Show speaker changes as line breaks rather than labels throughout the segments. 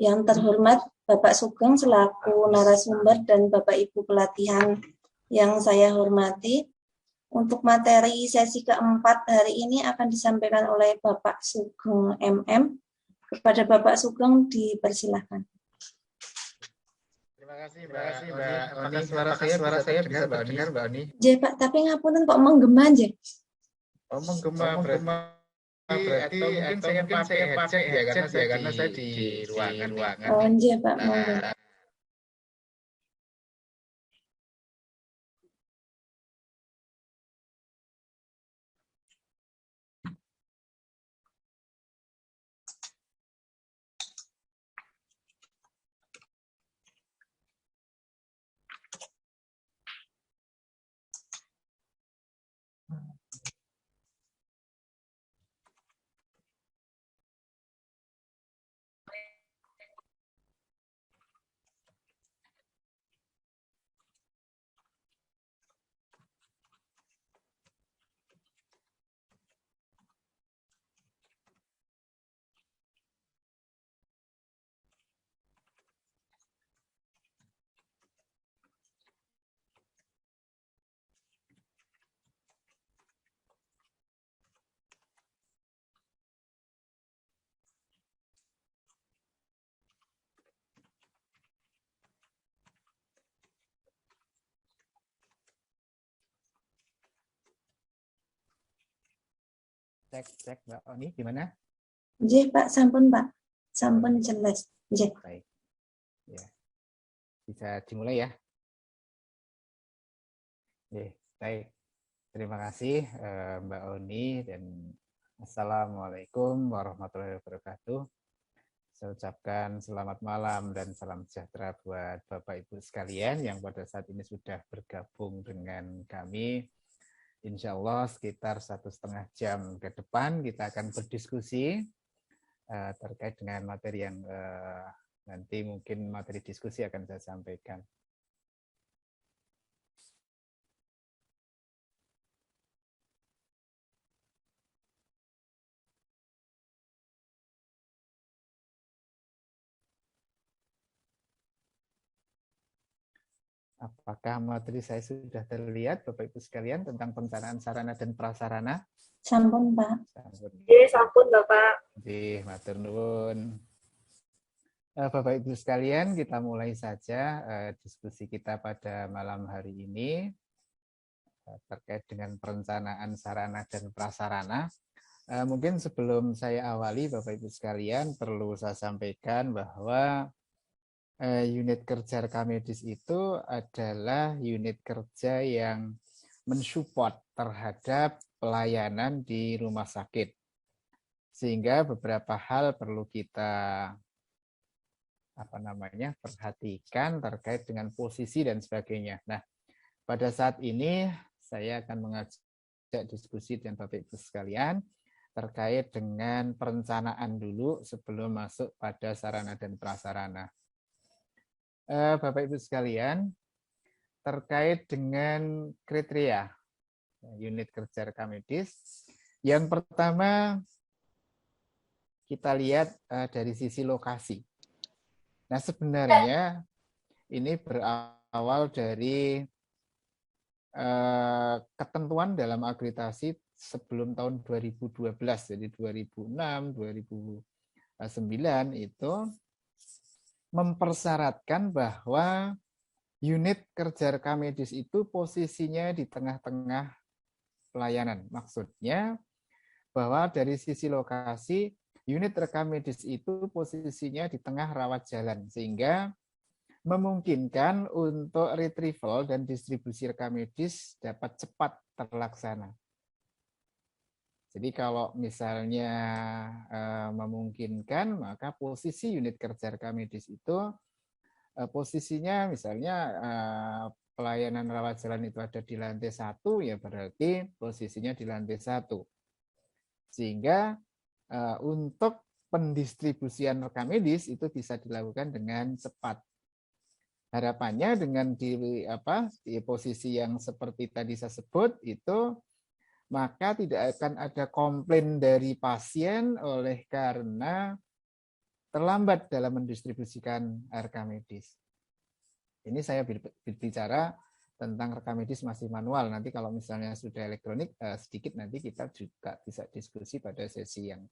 Yang terhormat Bapak Sugeng selaku narasumber dan Bapak Ibu pelatihan yang saya hormati, untuk materi sesi keempat hari ini akan disampaikan oleh Bapak Sugeng MM. Kepada Bapak Sugeng dipersilakan.
Terima kasih Mbak Oni. Apakah suara saya bisa terdengar Mbak Oni?
Ya Pak, tapi ngapunten kok menggema aja.
Oh menggema berarti atau mungkin saya pakai headset ya karena saya di ruangan.
Oh iya Pak, monggo.
Cek Mbak Oni gimana?
Iya Pak, sampun Pak. Sampun jelas. Iya.
Baik. Ya. Bisa dimulai ya. Baik. Terima kasih Mbak Oni dan Assalamualaikum warahmatullahi wabarakatuh. Saya ucapkan selamat malam dan salam sejahtera buat Bapak Ibu sekalian yang pada saat ini sudah bergabung dengan kami. Insya Allah sekitar 1,5 jam ke depan kita akan berdiskusi terkait dengan materi yang nanti mungkin materi diskusi akan saya sampaikan. Apakah materi saya sudah terlihat, Bapak Ibu sekalian, tentang perencanaan sarana dan prasarana?
Sampun, Pak.
Sampun, Bapak.
Matur nuwun. Bapak Ibu sekalian, kita mulai saja diskusi kita pada malam hari ini terkait dengan perencanaan sarana dan prasarana. Mungkin sebelum saya awali, Bapak Ibu sekalian, perlu saya sampaikan bahwa unit kerja rekam medis itu adalah unit kerja yang mensupport terhadap pelayanan di rumah sakit. Sehingga beberapa hal perlu kita perhatikan terkait dengan posisi dan sebagainya. Nah, pada saat ini saya akan mengajak diskusi dengan Bapak Ibu sekalian terkait dengan perencanaan dulu sebelum masuk pada sarana dan prasarana. Bapak Ibu sekalian, terkait dengan kriteria unit kerja rekam medis, yang pertama kita lihat dari sisi lokasi. Nah, sebenarnya ini berawal dari ketentuan dalam akreditasi sebelum tahun 2012, jadi 2006, 2009 itu mempersyaratkan bahwa unit kerja rekam medis itu posisinya di tengah-tengah pelayanan. Maksudnya bahwa dari sisi lokasi, unit rekam medis itu posisinya di tengah rawat jalan, sehingga memungkinkan untuk retrieval dan distribusi rekam medis dapat cepat terlaksana. Jadi kalau misalnya memungkinkan, maka posisi unit kerja rekam medis itu posisinya misalnya pelayanan rawat jalan itu ada di lantai 1, ya berarti posisinya di lantai 1. Sehingga untuk pendistribusian rekam medis itu bisa dilakukan dengan cepat. Harapannya dengan di posisi yang seperti tadi saya sebut itu, maka tidak akan ada komplain dari pasien oleh karena terlambat dalam mendistribusikan rekam medis. Ini saya berbicara tentang rekam medis masih manual. Nanti kalau misalnya sudah elektronik, sedikit nanti kita juga bisa diskusi pada sesi yang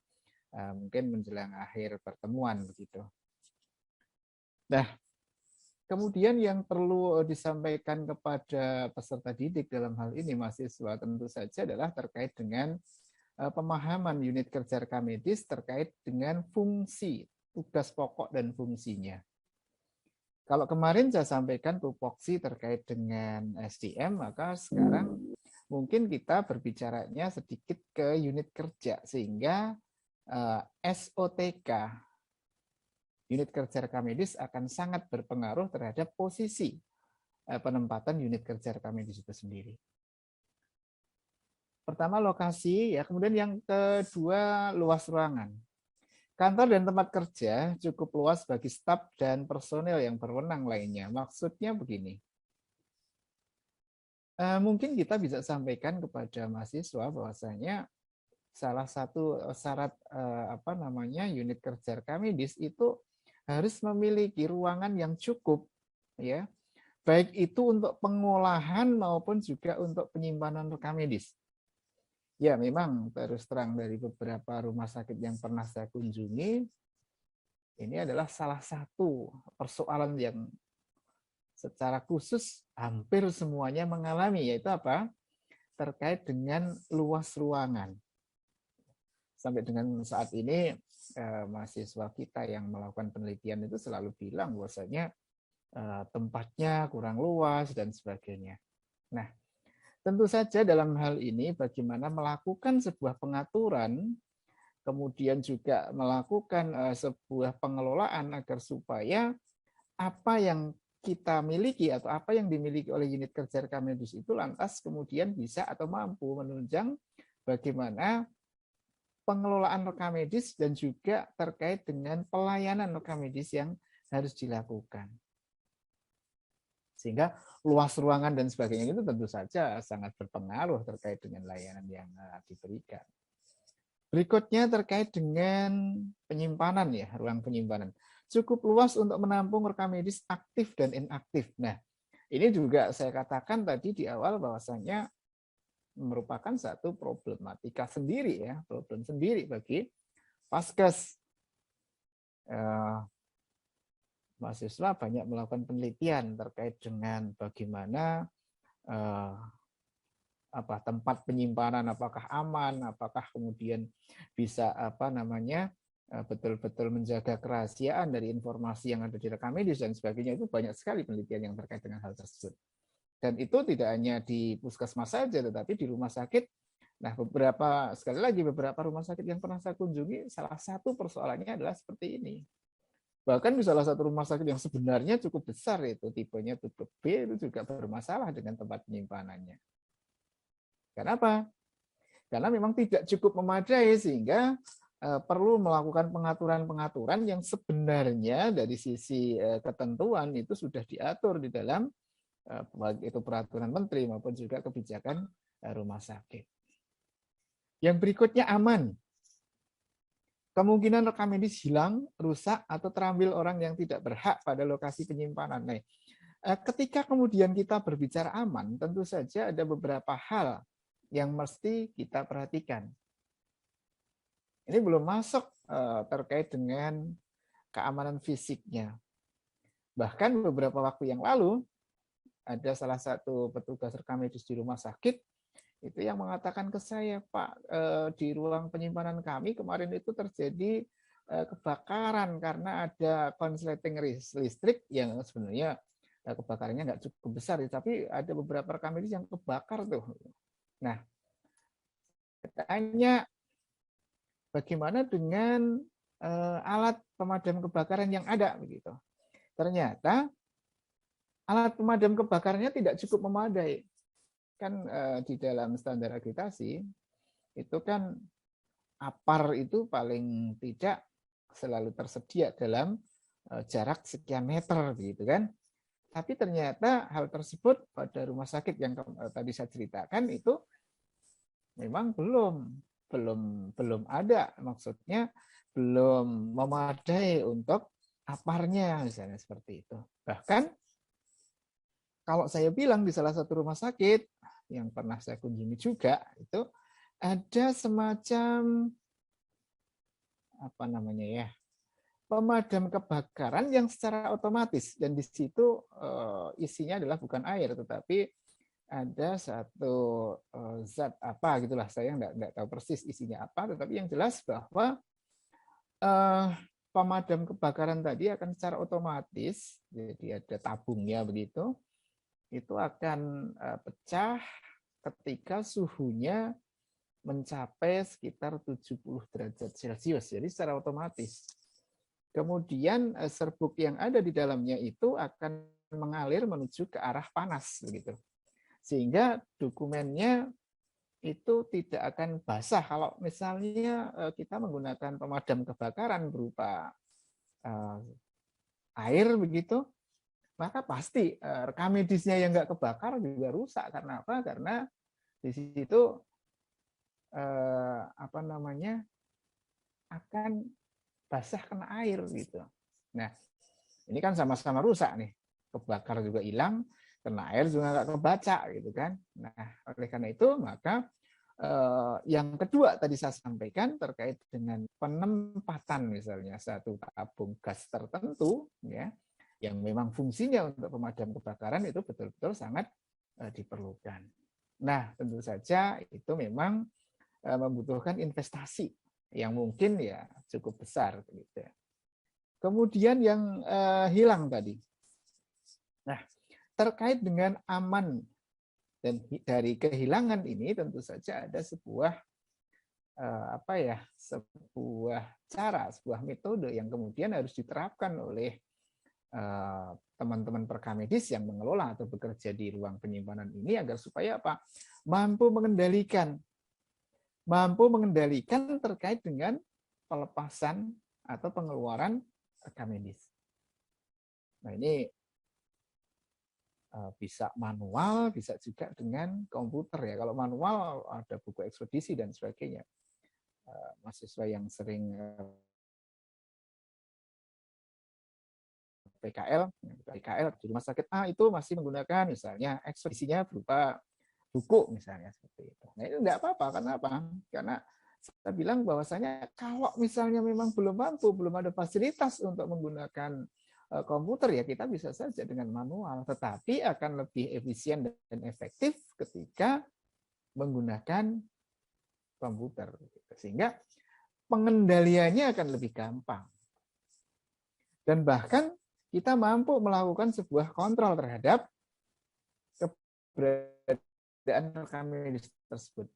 mungkin menjelang akhir pertemuan begitu. Nah, kemudian yang perlu disampaikan kepada peserta didik dalam hal ini mahasiswa tentu saja adalah terkait dengan pemahaman unit kerja rekam medis terkait dengan fungsi, tugas pokok dan fungsinya. Kalau kemarin saya sampaikan tupoksi terkait dengan SDM, maka sekarang mungkin kita berbicaranya sedikit ke unit kerja, sehingga SOTK, unit kerja rekam medis, akan sangat berpengaruh terhadap posisi penempatan unit kerja rekam medis itu sendiri. Pertama lokasi, ya, kemudian yang kedua luas ruangan. Kantor dan tempat kerja cukup luas bagi staf dan personel yang berwenang lainnya. Maksudnya begini, mungkin kita bisa sampaikan kepada mahasiswa bahwasanya salah satu syarat unit kerja rekam medis itu harus memiliki ruangan yang cukup, ya, baik itu untuk pengolahan maupun juga untuk penyimpanan rekam medis. Ya, memang terus terang dari beberapa rumah sakit yang pernah saya kunjungi, ini adalah salah satu persoalan yang secara khusus hampir semuanya mengalami, yaitu apa? Terkait dengan luas ruangan. Sampai dengan saat ini, mahasiswa kita yang melakukan penelitian itu selalu bilang bahwasanya tempatnya kurang luas dan sebagainya. Nah, tentu saja dalam hal ini bagaimana melakukan sebuah pengaturan, kemudian juga melakukan sebuah pengelolaan agar supaya apa yang kita miliki atau apa yang dimiliki oleh unit kerja rekam medis itu lantas kemudian bisa atau mampu menunjang bagaimana pengelolaan rekam medis dan juga terkait dengan pelayanan rekam medis yang harus dilakukan. Sehingga luas ruangan dan sebagainya itu tentu saja sangat berpengaruh terkait dengan layanan yang diberikan. Berikutnya terkait dengan penyimpanan, ya, ruang penyimpanan. Cukup luas untuk menampung rekam medis aktif dan inaktif. Nah, ini juga saya katakan tadi di awal bahwasanya merupakan satu problematika sendiri, ya, problem sendiri bagi Paskes. Mahasiswa banyak melakukan penelitian terkait dengan bagaimana tempat penyimpanan, apakah aman, apakah kemudian bisa betul-betul menjaga kerahasiaan dari informasi yang ada di rekam medis dan sebagainya. Itu banyak sekali penelitian yang terkait dengan hal tersebut. Dan itu tidak hanya di puskesmas saja, tetapi di rumah sakit. Nah, beberapa rumah sakit yang pernah saya kunjungi, salah satu persoalannya adalah seperti ini. Bahkan di salah satu rumah sakit yang sebenarnya cukup besar, itu tipenya tipe B, itu juga bermasalah dengan tempat penyimpanannya. Kenapa? Karena memang tidak cukup memadai, sehingga perlu melakukan pengaturan-pengaturan yang sebenarnya dari sisi ketentuan itu sudah diatur di dalam baik itu peraturan menteri maupun juga kebijakan rumah sakit. Yang berikutnya aman. Kemungkinan rekam medis hilang, rusak, atau terambil orang yang tidak berhak pada lokasi penyimpanan. Nah, ketika kemudian kita berbicara aman, tentu saja ada beberapa hal yang mesti kita perhatikan. Ini belum masuk terkait dengan keamanan fisiknya. Bahkan beberapa waktu yang lalu, ada salah satu petugas rekam medis di rumah sakit itu yang mengatakan ke saya, Pak, di ruang penyimpanan kami kemarin itu terjadi kebakaran karena ada konsleting listrik yang sebenarnya kebakarannya nggak cukup besar, tapi ada beberapa rekam medis yang kebakar tuh. Nah, tanya bagaimana dengan alat pemadam kebakaran yang ada begitu. Ternyata alat pemadam kebakarannya tidak cukup memadai. Kan di dalam standar akreditasi itu kan APAR itu paling tidak selalu tersedia dalam jarak sekian meter gitu kan. Tapi ternyata hal tersebut pada rumah sakit yang tadi saya ceritakan itu memang belum ada. Maksudnya belum memadai untuk aparnya, misalnya seperti itu. Bahkan kalau saya bilang di salah satu rumah sakit yang pernah saya kunjungi juga, itu ada semacam apa namanya ya, pemadam kebakaran yang secara otomatis, dan di situ isinya adalah bukan air tetapi ada satu zat apa gitulah, saya nggak tahu persis isinya apa, tetapi yang jelas bahwa pemadam kebakaran tadi akan secara otomatis, jadi ada tabungnya begitu, itu akan pecah ketika suhunya mencapai sekitar 70 derajat Celcius, jadi secara otomatis. Kemudian serbuk yang ada di dalamnya itu akan mengalir menuju ke arah panas begitu. Sehingga dokumennya itu tidak akan basah kalau misalnya kita menggunakan pemadam kebakaran berupa air begitu, maka pasti rekam medisnya yang nggak kebakar juga rusak. Karena apa? Karena di situ apa namanya akan basah kena air gitu. Nah, ini kan sama-sama rusak nih. Kebakar juga hilang, kena air juga nggak kebaca gitu kan. Nah, oleh karena itu maka yang kedua tadi saya sampaikan terkait dengan penempatan misalnya satu tabung gas tertentu ya, yang memang fungsinya untuk pemadam kebakaran itu betul-betul sangat diperlukan. Nah, tentu saja itu memang membutuhkan investasi yang mungkin ya cukup besar gitu. Kemudian yang hilang tadi. Nah, terkait dengan aman dan dari kehilangan ini tentu saja ada sebuah sebuah cara, sebuah metode yang kemudian harus diterapkan oleh teman-teman pereka medis yang mengelola atau bekerja di ruang penyimpanan ini agar supaya apa? Mampu mengendalikan terkait dengan pelepasan atau pengeluaran reka medis. Nah, ini bisa manual, bisa juga dengan komputer ya. Kalau manual ada buku ekspedisi dan sebagainya. Mahasiswa yang sering PKL di rumah sakit A itu masih menggunakan misalnya ekspedisinya berupa buku misalnya seperti itu. Nah, itu enggak apa-apa. Karena apa? Karena saya bilang bahwasanya kalau misalnya memang belum mampu, belum ada fasilitas untuk menggunakan komputer ya kita bisa saja dengan manual, tetapi akan lebih efisien dan efektif ketika menggunakan komputer, sehingga pengendaliannya akan lebih gampang dan bahkan kita mampu melakukan sebuah kontrol terhadap keberadaan rekam medis tersebut.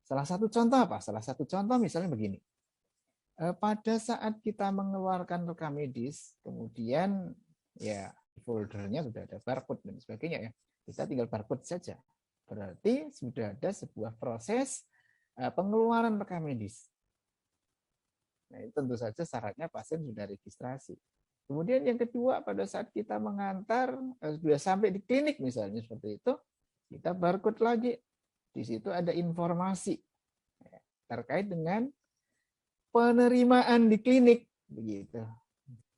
Salah satu contoh apa? Salah satu contoh misalnya begini. Pada saat kita mengeluarkan rekam medis, kemudian ya foldernya sudah ada barcode dan sebagainya ya, kita tinggal barcode saja. Berarti sudah ada sebuah proses pengeluaran rekam medis. Nah, itu tentu saja syaratnya pasien sudah registrasi. Kemudian yang kedua, pada saat kita mengantar, sudah sampai di klinik misalnya seperti itu, kita barcode lagi. Di situ ada informasi terkait dengan penerimaan di klinik begitu.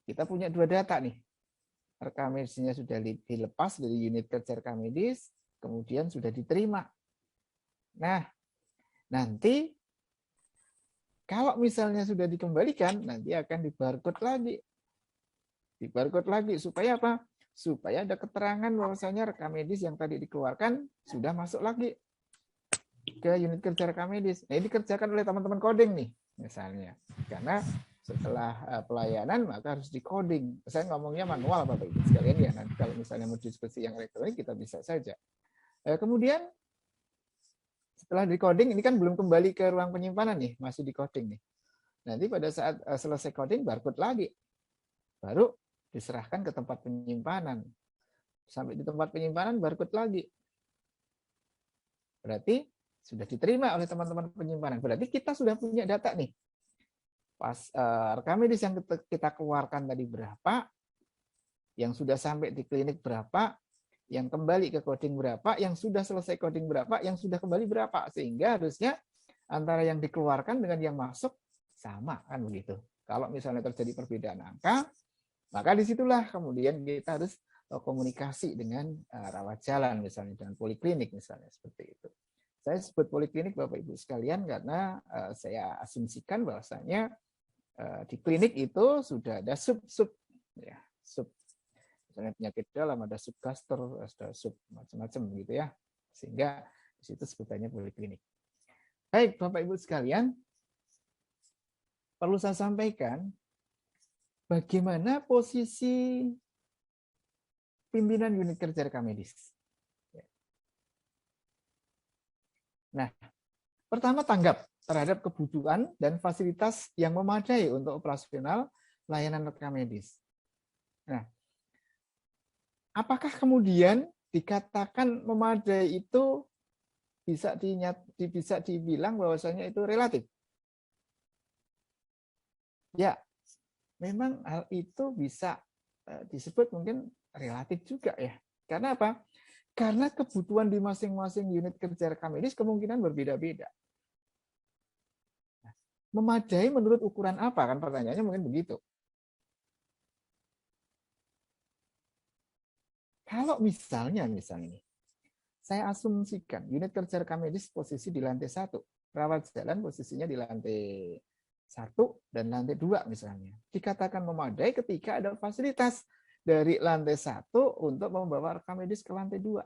Kita punya dua data nih. Rekam medisnya sudah dilepas dari unit kerja rekam medis, kemudian sudah diterima. Nah, nanti kalau misalnya sudah dikembalikan, nanti akan dibarcode lagi. Dibarcode lagi supaya apa? Supaya ada keterangan bahwasanya rekam medis yang tadi dikeluarkan sudah masuk lagi ke unit kerja rekam medis. Nah, ini dikerjakan oleh teman-teman coding nih, misalnya. Karena setelah pelayanan maka harus di-coding. Saya ngomongnya manual Bapak Ibu sekalian ya. Nanti kalau misalnya mau diskusi yang elektronik kita bisa saja. Kemudian setelah di-coding ini kan belum kembali ke ruang penyimpanan nih, masih di-coding nih. Nanti pada saat selesai coding barcode lagi. Baru diserahkan ke tempat penyimpanan. Sampai di tempat penyimpanan barcode lagi. Berarti sudah diterima oleh teman-teman penyimpanan. Berarti kita sudah punya data nih. Pas rekam medis yang kita keluarkan tadi berapa, yang sudah sampai di klinik berapa, yang kembali ke coding berapa, yang sudah selesai coding berapa, yang sudah kembali berapa. Sehingga harusnya antara yang dikeluarkan dengan yang masuk sama, kan begitu. Kalau misalnya terjadi perbedaan angka, maka disitulah kemudian kita harus komunikasi dengan rawat jalan, misalnya dengan poliklinik, misalnya seperti itu. Saya sebut poliklinik Bapak Ibu sekalian karena saya asumsikan bahwasanya di klinik itu sudah ada sub-sub, ya, sub. Misalnya penyakit dalam ada sub gastro, ada sub macam-macam gitu ya, sehingga di situ sebutannya poliklinik. Baik Bapak Ibu sekalian, perlu saya sampaikan bagaimana posisi pimpinan unit kerja rekam medis. Nah, pertama tanggap terhadap kebutuhan dan fasilitas yang memadai untuk operasional layanan rekam medis. Nah, apakah kemudian dikatakan memadai itu bisa dibilang bahwasanya itu relatif? Ya, memang hal itu bisa disebut mungkin relatif juga ya. Karena apa? Karena kebutuhan di masing-masing unit kerja rekam medis kemungkinan berbeda-beda. Memadai menurut ukuran apa? Kan pertanyaannya mungkin begitu. Kalau misalnya ini, saya asumsikan unit kerja rekam medis posisi di lantai 1, rawat jalan posisinya di lantai 1 dan lantai 2 misalnya. Dikatakan memadai ketika ada fasilitas dari lantai 1 untuk membawa rekam medis ke lantai 2.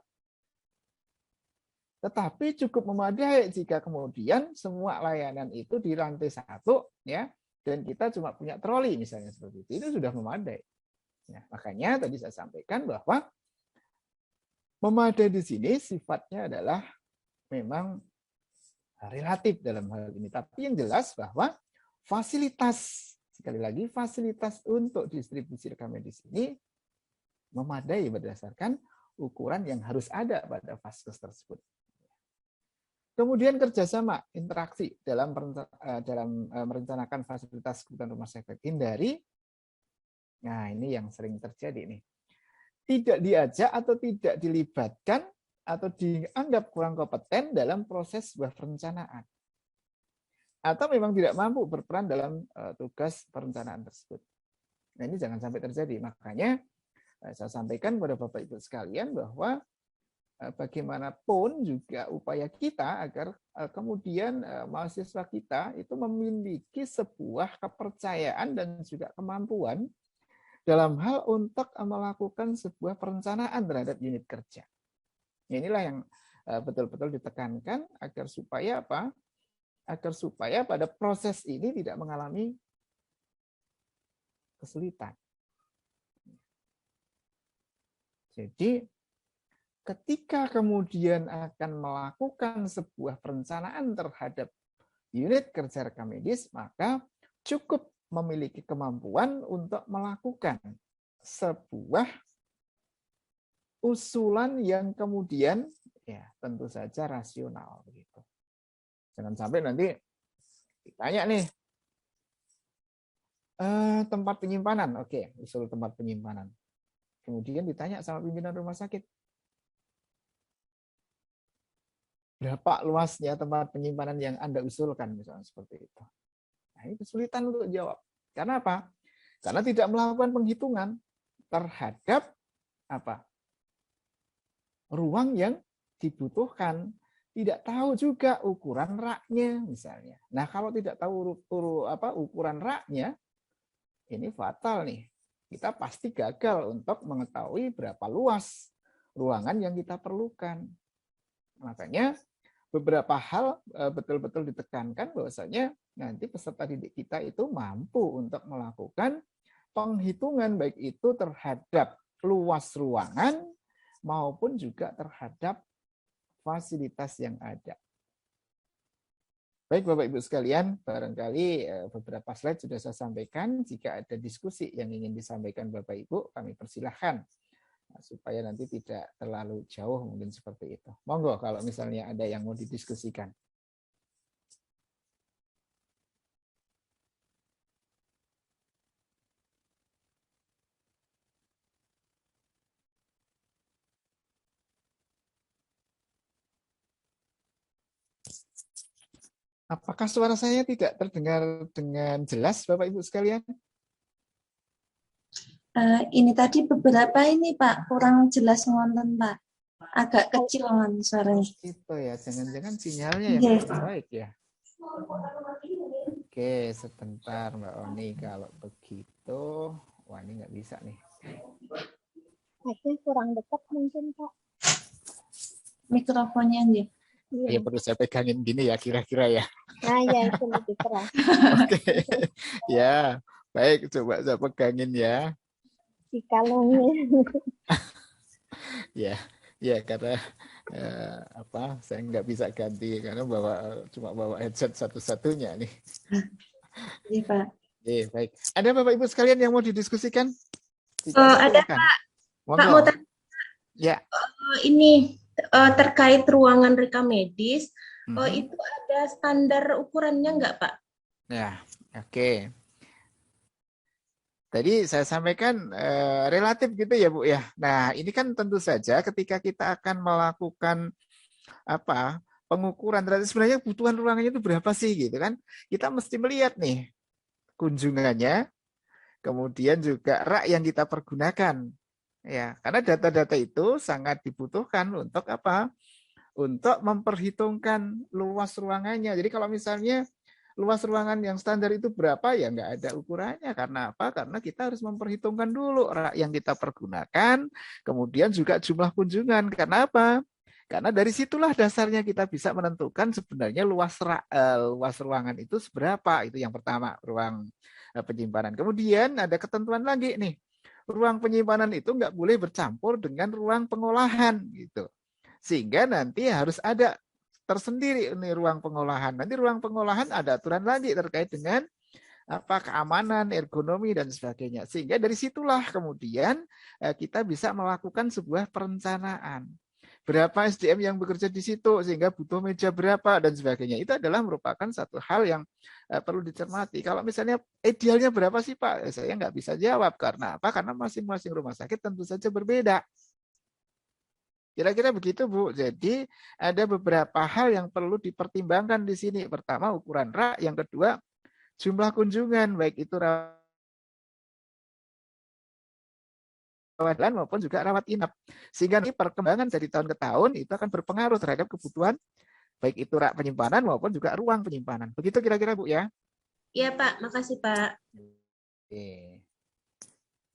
Tetapi cukup memadai jika kemudian semua layanan itu di lantai 1 ya, dan kita cuma punya troli misalnya seperti itu sudah memadai. Ya, makanya tadi saya sampaikan bahwa memadai di sini sifatnya adalah memang relatif dalam hal ini. Tapi yang jelas bahwa fasilitas, sekali lagi, fasilitas untuk distribusi rekam medis ini memadai berdasarkan ukuran yang harus ada pada vaskes tersebut. Kemudian kerjasama, interaksi dalam merencanakan fasilitas kebutuhan rumah sakit. Hindari, nah ini yang sering terjadi nih, tidak diajak atau tidak dilibatkan atau dianggap kurang kompeten dalam proses sebuah perencanaan. Atau memang tidak mampu berperan dalam tugas perencanaan tersebut. Nah ini jangan sampai terjadi. Makanya saya sampaikan kepada Bapak Ibu sekalian bahwa bagaimanapun juga upaya kita agar kemudian mahasiswa kita itu memiliki sebuah kepercayaan dan juga kemampuan dalam hal untuk melakukan sebuah perencanaan terhadap unit kerja. Inilah yang betul-betul ditekankan agar supaya apa? Agar supaya pada proses ini tidak mengalami kesulitan. Jadi ketika kemudian akan melakukan sebuah perencanaan terhadap unit kerja rekam medis, maka cukup memiliki kemampuan untuk melakukan sebuah usulan yang kemudian ya tentu saja rasional begitu. Jangan sampai nanti ditanya nih tempat penyimpanan, oke, usul tempat penyimpanan. Kemudian ditanya sama pimpinan rumah sakit, berapa luasnya tempat penyimpanan yang Anda usulkan, misalnya seperti itu. Nah, ini kesulitan untuk jawab. Karena apa? Karena tidak melakukan penghitungan terhadap apa? Ruang yang dibutuhkan. Tidak tahu juga ukuran raknya, misalnya. Nah, kalau tidak tahu ukuran raknya, ini fatal nih. Kita pasti gagal untuk mengetahui berapa luas ruangan yang kita perlukan. Makanya beberapa hal betul-betul ditekankan bahwasanya nanti peserta didik kita itu mampu untuk melakukan penghitungan baik itu terhadap luas ruangan maupun juga terhadap fasilitas yang ada. Baik Bapak Ibu sekalian, barangkali beberapa slide sudah saya sampaikan. Jika ada diskusi yang ingin disampaikan Bapak Ibu, kami persilahkan. Supaya nanti tidak terlalu jauh mungkin seperti itu. Monggo kalau misalnya ada yang mau didiskusikan. Apakah suara saya tidak terdengar dengan jelas, Bapak Ibu sekalian?
Ini tadi beberapa ini Pak, kurang jelas ngonten Pak. Agak kecil ngon suaranya.
Itu ya, jangan-jangan sinyalnya yang
Yes.
kurang baik ya. Oke, sebentar Mbak Oni. Kalau begitu, wah ini nggak bisa nih.
Kayaknya kurang dekat mungkin Pak.
Mikrofonnya nih.
Ya perlu saya pegangin gini ya kira-kira ya.
Nah ya itu lebih keras.
Oke, ya baik coba saya pegangin ya.
Dikalungin.
Ya karena saya nggak bisa ganti karena cuma bawa headset satu-satunya nih.
Iya Pak.
Baik. Ada Bapak Ibu sekalian yang mau didiskusikan?
Ada Pak. Pak mau tanya.
Ya.
Ini terkait ruangan reka medis, itu ada standar ukurannya nggak Pak?
Ya, oke. Tadi saya sampaikan relatif gitu ya Bu ya. Nah ini kan tentu saja ketika kita akan melakukan pengukuran terhadap sebenarnya kebutuhan ruangannya itu berapa sih gitu kan. Kita mesti melihat nih kunjungannya, kemudian juga rak yang kita pergunakan. Ya, karena data-data itu sangat dibutuhkan untuk apa? Untuk memperhitungkan luas ruangannya. Jadi kalau misalnya luas ruangan yang standar itu berapa ya nggak ada ukurannya. Karena apa? Karena kita harus memperhitungkan dulu rak yang kita pergunakan, kemudian juga jumlah kunjungan. Karena apa? Karena dari situlah dasarnya kita bisa menentukan sebenarnya luas ruangan itu seberapa. Itu yang pertama, ruang penyimpanan. Kemudian ada ketentuan lagi nih. Ruang penyimpanan itu nggak boleh bercampur dengan ruang pengolahan gitu. Sehingga nanti harus ada tersendiri ini ruang pengolahan. Nanti ruang pengolahan ada aturan lagi terkait dengan keamanan, ergonomi dan sebagainya. Sehingga dari situlah kemudian kita bisa melakukan sebuah perencanaan. Berapa SDM yang bekerja di situ sehingga butuh meja berapa dan sebagainya. Itu adalah merupakan satu hal yang perlu dicermati. Kalau misalnya idealnya berapa sih Pak? Saya nggak bisa jawab. Karena apa? Karena masing-masing rumah sakit tentu saja berbeda. Kira-kira begitu Bu. Jadi ada beberapa hal yang perlu dipertimbangkan di sini. Pertama ukuran rak, yang kedua jumlah kunjungan, baik itu rawat jalan maupun juga rawat inap. Sehingga nanti perkembangan dari tahun ke tahun itu akan berpengaruh terhadap kebutuhan baik itu rak penyimpanan maupun juga ruang penyimpanan. Begitu kira-kira Bu ya?
Iya Pak, makasih Pak.
Oke.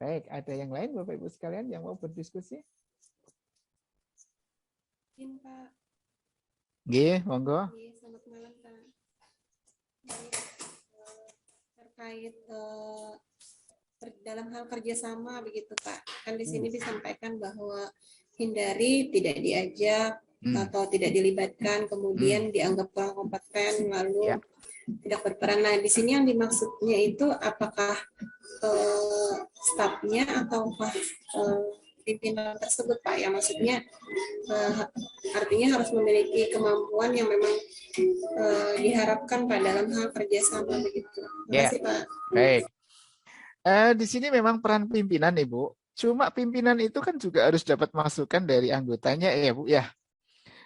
Baik, ada yang lain Bapak Ibu sekalian yang mau berdiskusi?
Mungkin Pak.
Nggih, monggo.
Selamat malam Pak. Terkait dalam hal kerjasama begitu Pak, kan di sini disampaikan bahwa hindari tidak diajak atau tidak dilibatkan, kemudian dianggap kurang kompeten, lalu tidak berperan. Nah di sini yang dimaksudnya itu apakah stafnya ataukah pimpinan tersebut Pak? Ya maksudnya artinya harus memiliki kemampuan yang memang diharapkan Pak dalam hal kerjasama begitu. Terima kasih Pak.
Baik. Di sini memang peran pimpinan Ibu. Cuma pimpinan itu kan juga harus dapat masukan dari anggotanya ya Bu ya.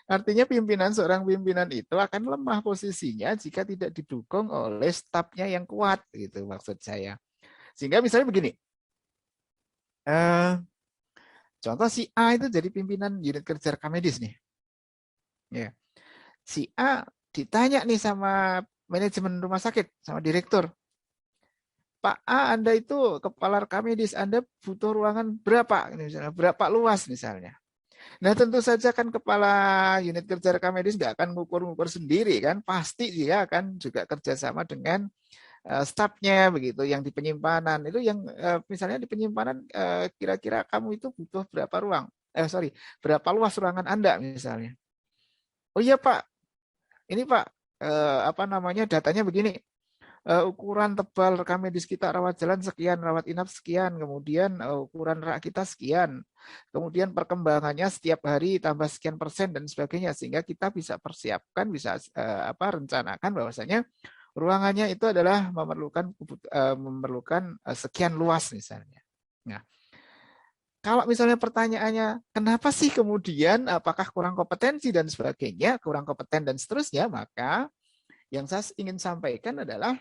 Artinya seorang pimpinan itu akan lemah posisinya jika tidak didukung oleh stafnya yang kuat gitu maksud saya. Sehingga misalnya begini. Contoh si A itu jadi pimpinan unit kerja rekam medis nih. Ya. Si A ditanya nih sama manajemen rumah sakit, sama direktur. Pak A, Anda itu kepala rekam medis, Anda butuh ruangan berapa? Misalnya, berapa luas misalnya. Nah tentu saja kan kepala unit kerja rekam medis nggak akan ngukur-ngukur sendiri kan. Pasti dia akan juga kerjasama dengan stafnya begitu yang di penyimpanan. Itu yang misalnya di penyimpanan kira-kira kamu itu butuh berapa ruang? Berapa luas ruangan Anda misalnya. Oh iya Pak, ini Pak, datanya begini. Ukuran tebal rekam medis kita rawat jalan sekian, rawat inap sekian, kemudian ukuran rak kita sekian, kemudian perkembangannya setiap hari tambah sekian persen dan sebagainya, sehingga kita bisa persiapkan, bisa rencanakan bahwasanya ruangannya itu adalah memerlukan sekian luas misalnya. Nah, kalau misalnya pertanyaannya kenapa sih kemudian apakah kurang kompetensi dan sebagainya, kurang kompeten dan seterusnya, maka Yang saya ingin sampaikan adalah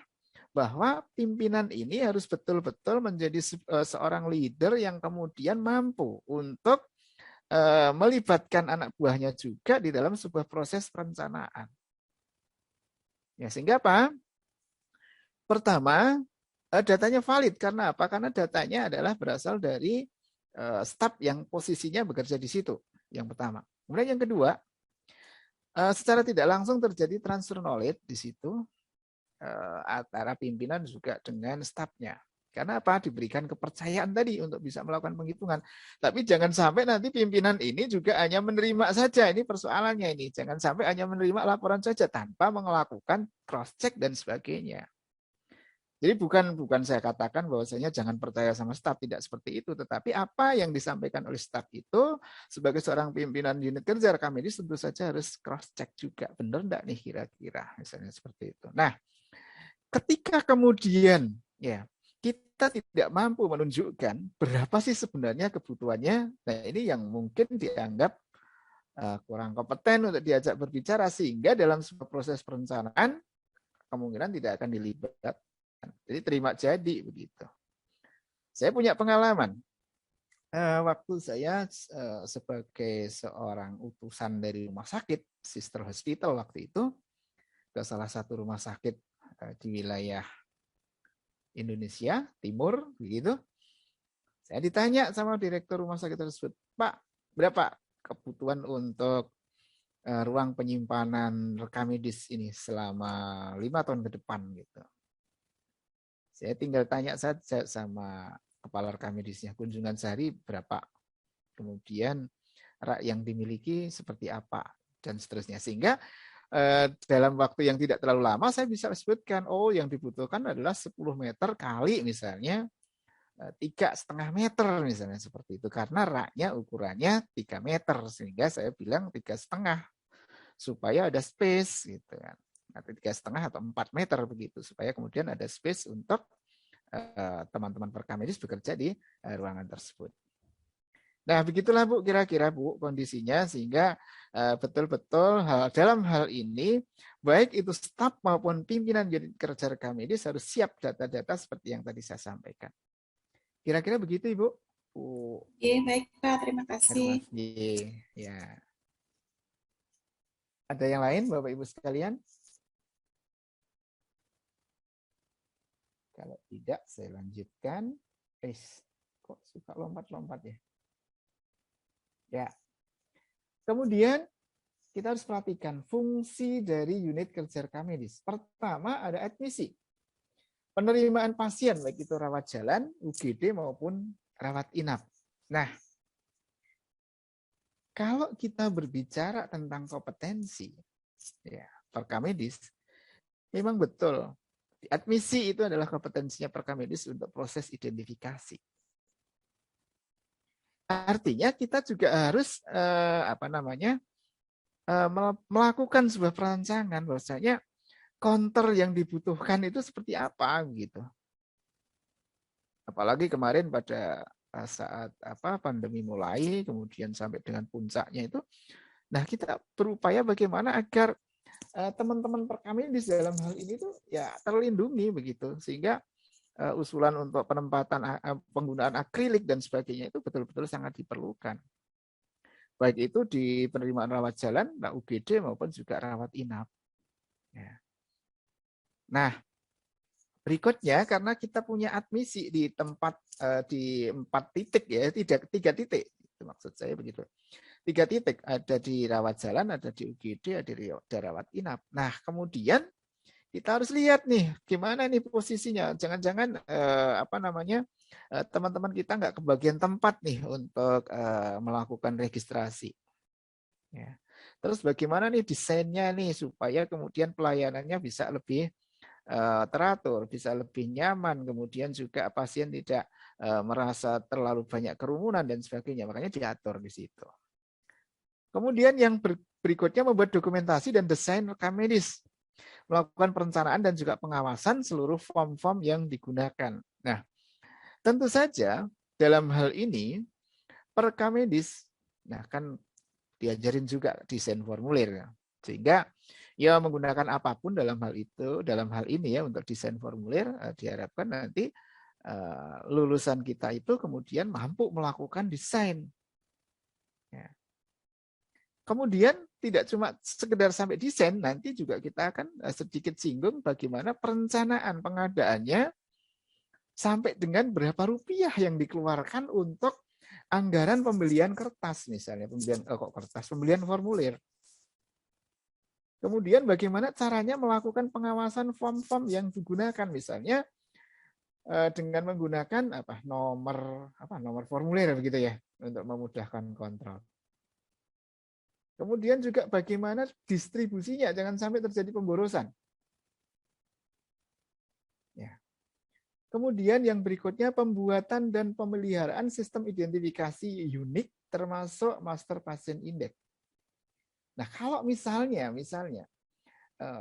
bahwa pimpinan ini harus betul-betul menjadi seorang leader yang kemudian mampu untuk melibatkan anak buahnya juga di dalam sebuah proses perencanaan. Ya, sehingga apa? Pertama, datanya valid. Karena apa? Karena datanya adalah berasal dari staf yang posisinya bekerja di situ. Yang pertama. Kemudian yang kedua, secara tidak langsung terjadi transfer knowledge di situ antara pimpinan juga dengan stafnya. Karena apa? Diberikan kepercayaan tadi untuk bisa melakukan penghitungan. Tapi jangan sampai nanti pimpinan ini juga hanya menerima saja. Ini persoalannya ini. Jangan sampai hanya menerima laporan saja tanpa melakukan cross check dan sebagainya. Jadi bukan saya katakan bahwasanya jangan percaya sama staf, tidak seperti itu. Tetapi apa yang disampaikan oleh staf itu sebagai seorang pimpinan unit kerja rekam medis tentu saja harus cross check juga. Benar enggak nih kira-kira, misalnya seperti itu. Nah, ketika kemudian ya kita tidak mampu menunjukkan berapa sih sebenarnya kebutuhannya, nah ini yang mungkin dianggap kurang kompeten untuk diajak berbicara, sehingga dalam sebuah proses perencanaan kemungkinan tidak akan dilibatkan. Jadi terima jadi begitu. Saya punya pengalaman waktu saya sebagai seorang utusan dari rumah sakit, sister hospital waktu itu, ke salah satu rumah sakit di wilayah Indonesia Timur, begitu. Saya ditanya sama direktur rumah sakit tersebut, Pak, berapa kebutuhan untuk ruang penyimpanan rekam medis ini selama 5 tahun ke depan gitu. Saya tinggal tanya saja sama kepala rekam medisnya, kunjungan sehari berapa, kemudian rak yang dimiliki seperti apa, dan seterusnya. Sehingga dalam waktu yang tidak terlalu lama saya bisa sebutkan, oh yang dibutuhkan adalah 10 meter kali misalnya 3,5 meter misalnya seperti itu, karena raknya ukurannya 3 meter, sehingga saya bilang 3,5 supaya ada space gitu kan, atau 3,5 atau 4 meter begitu, supaya kemudian ada space untuk teman-teman rekam medis bekerja di ruangan tersebut. Nah, begitulah Bu, kira-kira Bu kondisinya, sehingga betul-betul dalam hal ini baik itu staf maupun pimpinan unit kerja rekam medis harus siap data-data seperti yang tadi saya sampaikan. Kira-kira begitu Ibu.
Oke, baik Pak, terima kasih.
Ya. Ada yang lain Bapak Ibu sekalian? Kalau tidak, saya lanjutkan. Kok suka lompat-lompat ya? Ya. Kemudian kita harus perhatikan fungsi dari unit kerja rekam medis. Pertama ada admisi. Penerimaan pasien baik itu rawat jalan, UGD maupun rawat inap. Nah, kalau kita berbicara tentang kompetensi ya, rekam medis, memang betul. Admisi itu adalah kompetensinya rekam medis untuk proses identifikasi. Artinya kita juga harus melakukan sebuah perancangan bahwasanya counter yang dibutuhkan itu seperti apa gitu. Apalagi kemarin pada saat pandemi mulai, kemudian sampai dengan puncaknya itu, nah kita berupaya bagaimana agar teman-teman rekam medis dalam hal ini tuh ya terlindungi begitu, sehingga usulan untuk penempatan penggunaan akrilik dan sebagainya itu betul-betul sangat diperlukan. Baik itu di penerimaan rawat jalan, UGD maupun juga rawat inap. Ya. Nah, berikutnya karena kita punya admisi di tempat di 4 titik ya, 3 titik. Itu maksud saya begitu. 3 titik, ada di rawat jalan, ada di UGD, ada di rawat inap. Nah, kemudian kita harus lihat nih gimana nih posisinya. Jangan-jangan teman-teman kita nggak kebagian tempat nih untuk melakukan registrasi. Ya. Terus bagaimana nih desainnya nih supaya kemudian pelayanannya bisa lebih teratur, bisa lebih nyaman, kemudian juga pasien tidak merasa terlalu banyak kerumunan dan sebagainya. Makanya diatur di situ. Kemudian yang berikutnya membuat dokumentasi dan desain rekam medis, melakukan perencanaan dan juga pengawasan seluruh form-form yang digunakan. Nah, tentu saja dalam hal ini perekam medis, nah kan diajarin juga desain formulir, sehingga Ya menggunakan apapun dalam hal ini ya untuk desain formulir, diharapkan nanti lulusan kita itu kemudian mampu melakukan desain. Ya. Kemudian tidak cuma sekedar sampai desain, nanti juga kita akan sedikit singgung bagaimana perencanaan pengadaannya sampai dengan berapa rupiah yang dikeluarkan untuk anggaran pembelian kertas misalnya, pembelian formulir. Kemudian bagaimana caranya melakukan pengawasan form-form yang digunakan, misalnya dengan menggunakan nomor formulir begitu ya, untuk memudahkan kontrol. Kemudian juga bagaimana distribusinya, jangan sampai terjadi pemborosan. Ya. Kemudian yang berikutnya pembuatan dan pemeliharaan sistem identifikasi unik termasuk master pasien index. Nah, kalau misalnya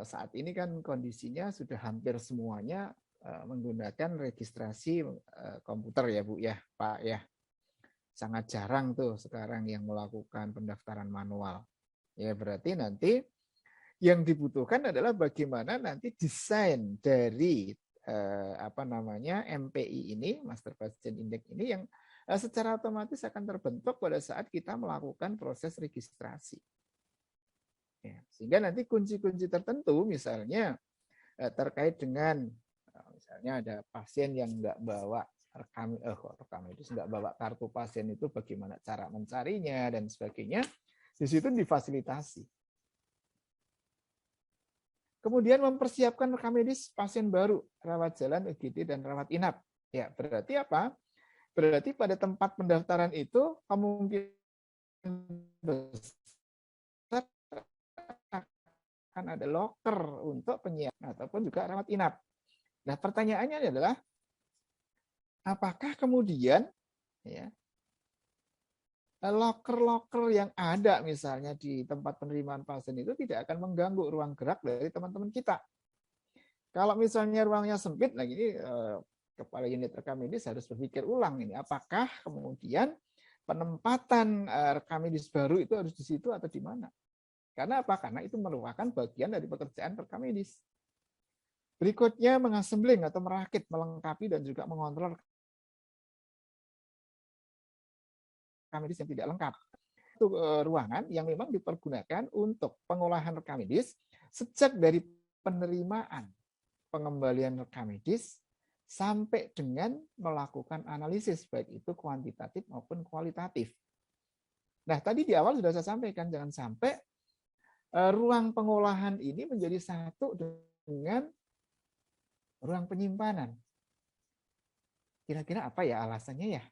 saat ini kan kondisinya sudah hampir semuanya menggunakan registrasi komputer ya Bu ya, Pak ya. Sangat jarang tuh sekarang yang melakukan pendaftaran manual. Ya berarti nanti yang dibutuhkan adalah bagaimana nanti desain dari MPI ini, Master Patient Index ini yang secara otomatis akan terbentuk pada saat kita melakukan proses registrasi. Ya, sehingga nanti kunci-kunci tertentu misalnya terkait dengan misalnya ada pasien yang nggak bawa rekam medis, nggak bawa kartu pasien, itu bagaimana cara mencarinya dan sebagainya, di situ difasilitasi. Kemudian mempersiapkan rekam medis pasien baru, rawat jalan, UGD, dan rawat inap. Ya, berarti apa? Berarti pada tempat pendaftaran itu kemungkinan besar akan ada loker untuk penyiapan ataupun juga rawat inap. Nah, pertanyaannya adalah apakah kemudian ya loker-loker yang ada misalnya di tempat penerimaan pasien itu tidak akan mengganggu ruang gerak dari teman-teman kita. Kalau misalnya ruangnya sempit, nah ini kepala unit rekam medis harus berpikir ulang ini, apakah kemudian penempatan rekam medis baru itu harus di situ atau di mana? Karena apa? Karena itu merupakan bagian dari pekerjaan rekam medis. Berikutnya mengassembling atau merakit, melengkapi dan juga mengontrol rekam medis yang tidak lengkap. Itu ruangan yang memang dipergunakan untuk pengolahan rekam medis sejak dari penerimaan pengembalian rekam medis sampai dengan melakukan analisis baik itu kuantitatif maupun kualitatif. Nah, tadi di awal sudah saya sampaikan jangan sampai ruang pengolahan ini menjadi satu dengan ruang penyimpanan. Kira-kira apa ya alasannya ya?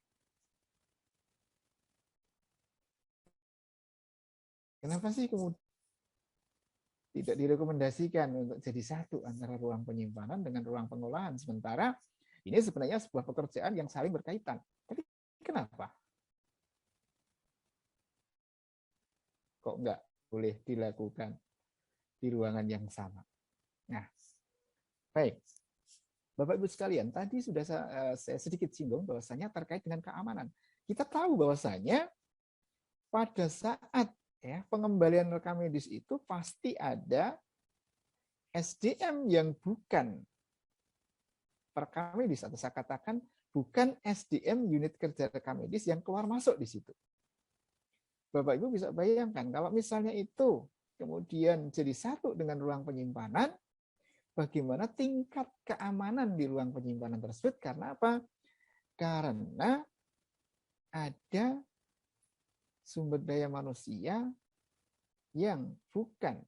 Kenapa sih kemudian tidak direkomendasikan untuk jadi satu antara ruang penyimpanan dengan ruang pengolahan? Sementara ini sebenarnya sebuah pekerjaan yang saling berkaitan. Tapi kenapa? Kok nggak boleh dilakukan di ruangan yang sama? Nah, baik. Bapak Ibu sekalian, tadi sudah saya sedikit singgung bahwasanya terkait dengan keamanan. Kita tahu bahwasanya pada saat ya pengembalian rekam medis itu pasti ada SDM yang bukan rekam medis, atau saya katakan bukan SDM unit kerja rekam medis yang keluar masuk di situ. Bapak Ibu bisa bayangkan kalau misalnya itu kemudian jadi satu dengan ruang penyimpanan, bagaimana tingkat keamanan di ruang penyimpanan tersebut? Karena apa? Karena ada sumber daya manusia yang bukan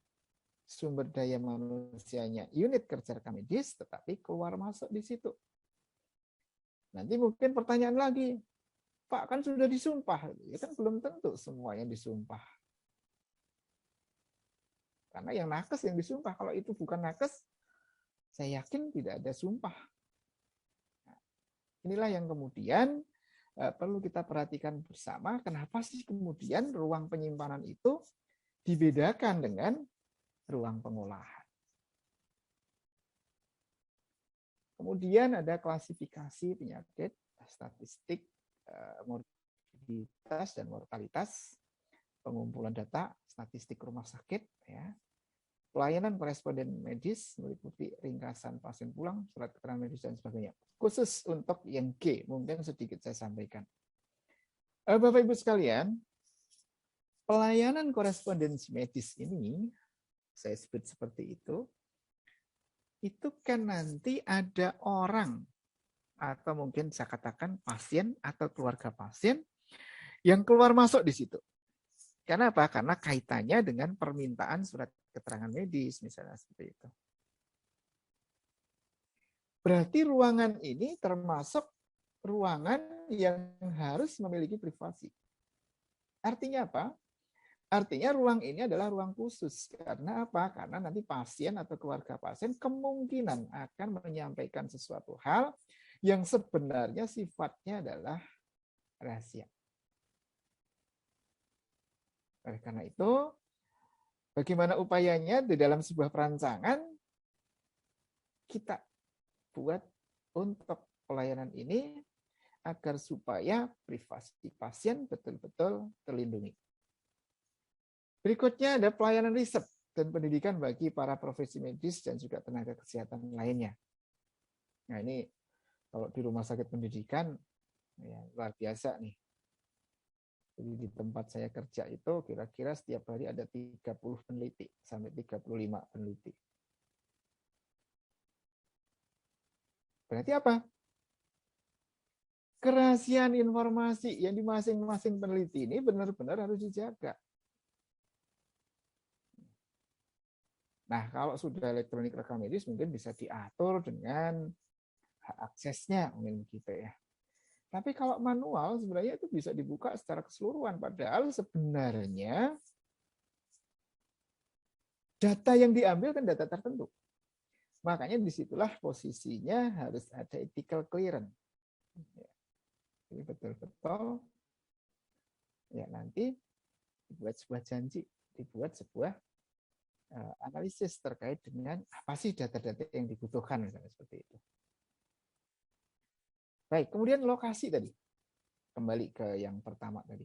sumber daya manusianya unit kerja rekam medis, tetapi keluar masuk di situ. Nanti mungkin pertanyaan lagi, Pak kan sudah disumpah, ya kan belum tentu semua yang disumpah. Karena yang nakes yang disumpah, kalau itu bukan nakes, saya yakin tidak ada sumpah. Nah, inilah yang kemudian perlu kita perhatikan bersama, kenapa sih kemudian ruang penyimpanan itu dibedakan dengan ruang pengolahan. Kemudian ada klasifikasi penyakit, statistik, morbiditas dan mortalitas, pengumpulan data, statistik rumah sakit, ya. pelayanan koresponden medis meliputi ringkasan pasien pulang, surat keterangan medis dan sebagainya. Khusus untuk yang G, mungkin sedikit saya sampaikan. Bapak Ibu sekalian, pelayanan korespondensi medis ini, saya sebut seperti itu kan nanti ada orang, atau mungkin saya katakan pasien atau keluarga pasien, yang keluar masuk di situ. Kenapa? Karena kaitannya dengan permintaan surat keterangan medis, misalnya seperti itu. Berarti ruangan ini termasuk ruangan yang harus memiliki privasi. Artinya apa? Artinya ruang ini adalah ruang khusus. Karena apa? Karena nanti pasien atau keluarga pasien kemungkinan akan menyampaikan sesuatu hal yang sebenarnya sifatnya adalah rahasia. Oleh karena itu, bagaimana upayanya di dalam sebuah perancangan kita buat untuk pelayanan ini agar supaya privasi pasien betul-betul terlindungi. Berikutnya ada pelayanan riset dan pendidikan bagi para profesi medis dan juga tenaga kesehatan lainnya. Nah ini kalau di rumah sakit pendidikan ya, luar biasa nih. Jadi di tempat saya kerja itu kira-kira setiap hari ada 30 peneliti sampai 35 peneliti. Berarti apa? Kerahasiaan informasi yang di masing-masing peneliti ini benar-benar harus dijaga. Nah, kalau sudah elektronik rekam medis mungkin bisa diatur dengan hak aksesnya, mungkin begitu ya. Tapi kalau manual sebenarnya itu bisa dibuka secara keseluruhan. Padahal sebenarnya data yang diambil kan data tertentu. Makanya disitulah posisinya harus ada ethical clearance. Jadi betul-betul ya nanti dibuat sebuah janji, dibuat sebuah analisis terkait dengan apa sih data-data yang dibutuhkan, misalnya seperti itu. Baik, kemudian lokasi tadi. Kembali ke yang pertama tadi.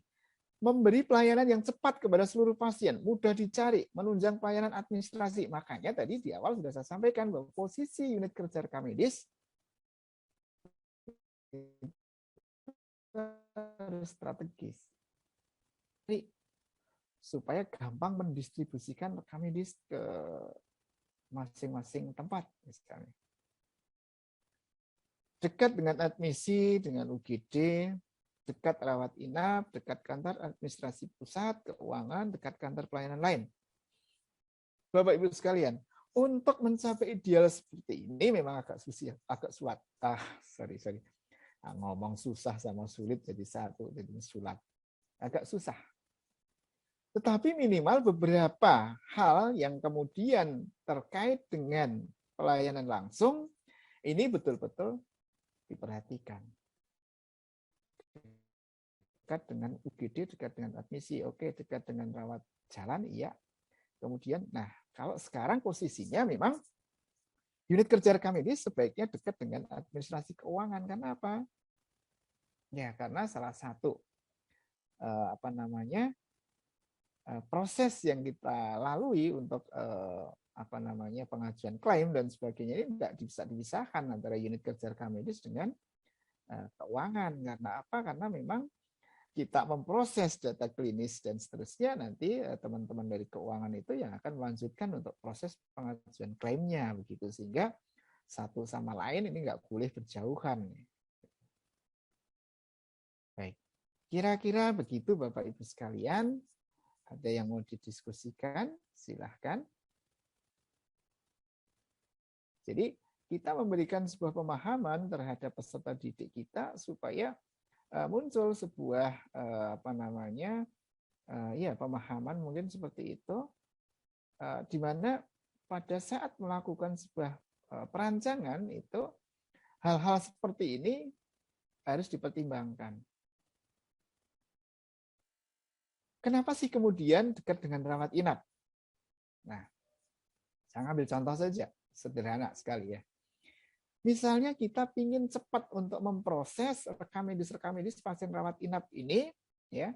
Memberi pelayanan yang cepat kepada seluruh pasien, mudah dicari, menunjang pelayanan administrasi. Makanya tadi di awal sudah saya sampaikan bahwa posisi unit kerja rekam medis harus strategis. Jadi, supaya gampang mendistribusikan rekam medis ke masing-masing tempat, misalnya. Dekat dengan admisi, dengan UGD, dekat rawat inap, dekat kantor administrasi pusat, keuangan, dekat kantor pelayanan lain. Bapak Ibu sekalian, untuk mencapai ideal seperti ini memang agak susah, agak sulit. Ngomong susah sama sulit jadi satu, jadi sulat. Agak susah. Tetapi minimal beberapa hal yang kemudian terkait dengan pelayanan langsung, ini betul-betul diperhatikan. Dekat dengan UGD, dekat dengan admisi, oke, dekat dengan rawat jalan, iya. Kemudian, nah, kalau sekarang posisinya memang unit kerja rekam medis sebaiknya dekat dengan administrasi keuangan. Karena apa? Ya, karena salah satu proses yang kita lalui untuk pengajuan klaim dan sebagainya ini tidak bisa dipisahkan antara unit kerja rekam medis dengan keuangan. Karena apa? Karena memang kita memproses data klinis dan seterusnya, nanti teman-teman dari keuangan itu yang akan melanjutkan untuk proses pengajuan klaimnya, begitu, sehingga satu sama lain ini nggak boleh berjauhan. Baik, kira-kira begitu Bapak Ibu sekalian. Ada yang mau didiskusikan? Silahkan. Jadi kita memberikan sebuah pemahaman terhadap peserta didik kita supaya muncul sebuah pemahaman mungkin seperti itu, di mana pada saat melakukan sebuah perancangan itu hal-hal seperti ini harus dipertimbangkan. Kenapa sih kemudian dekat dengan rawat inap? Nah, saya ambil contoh saja, sederhana sekali ya. Misalnya kita ingin cepat untuk memproses rekam medis pasien rawat inap ini, ya,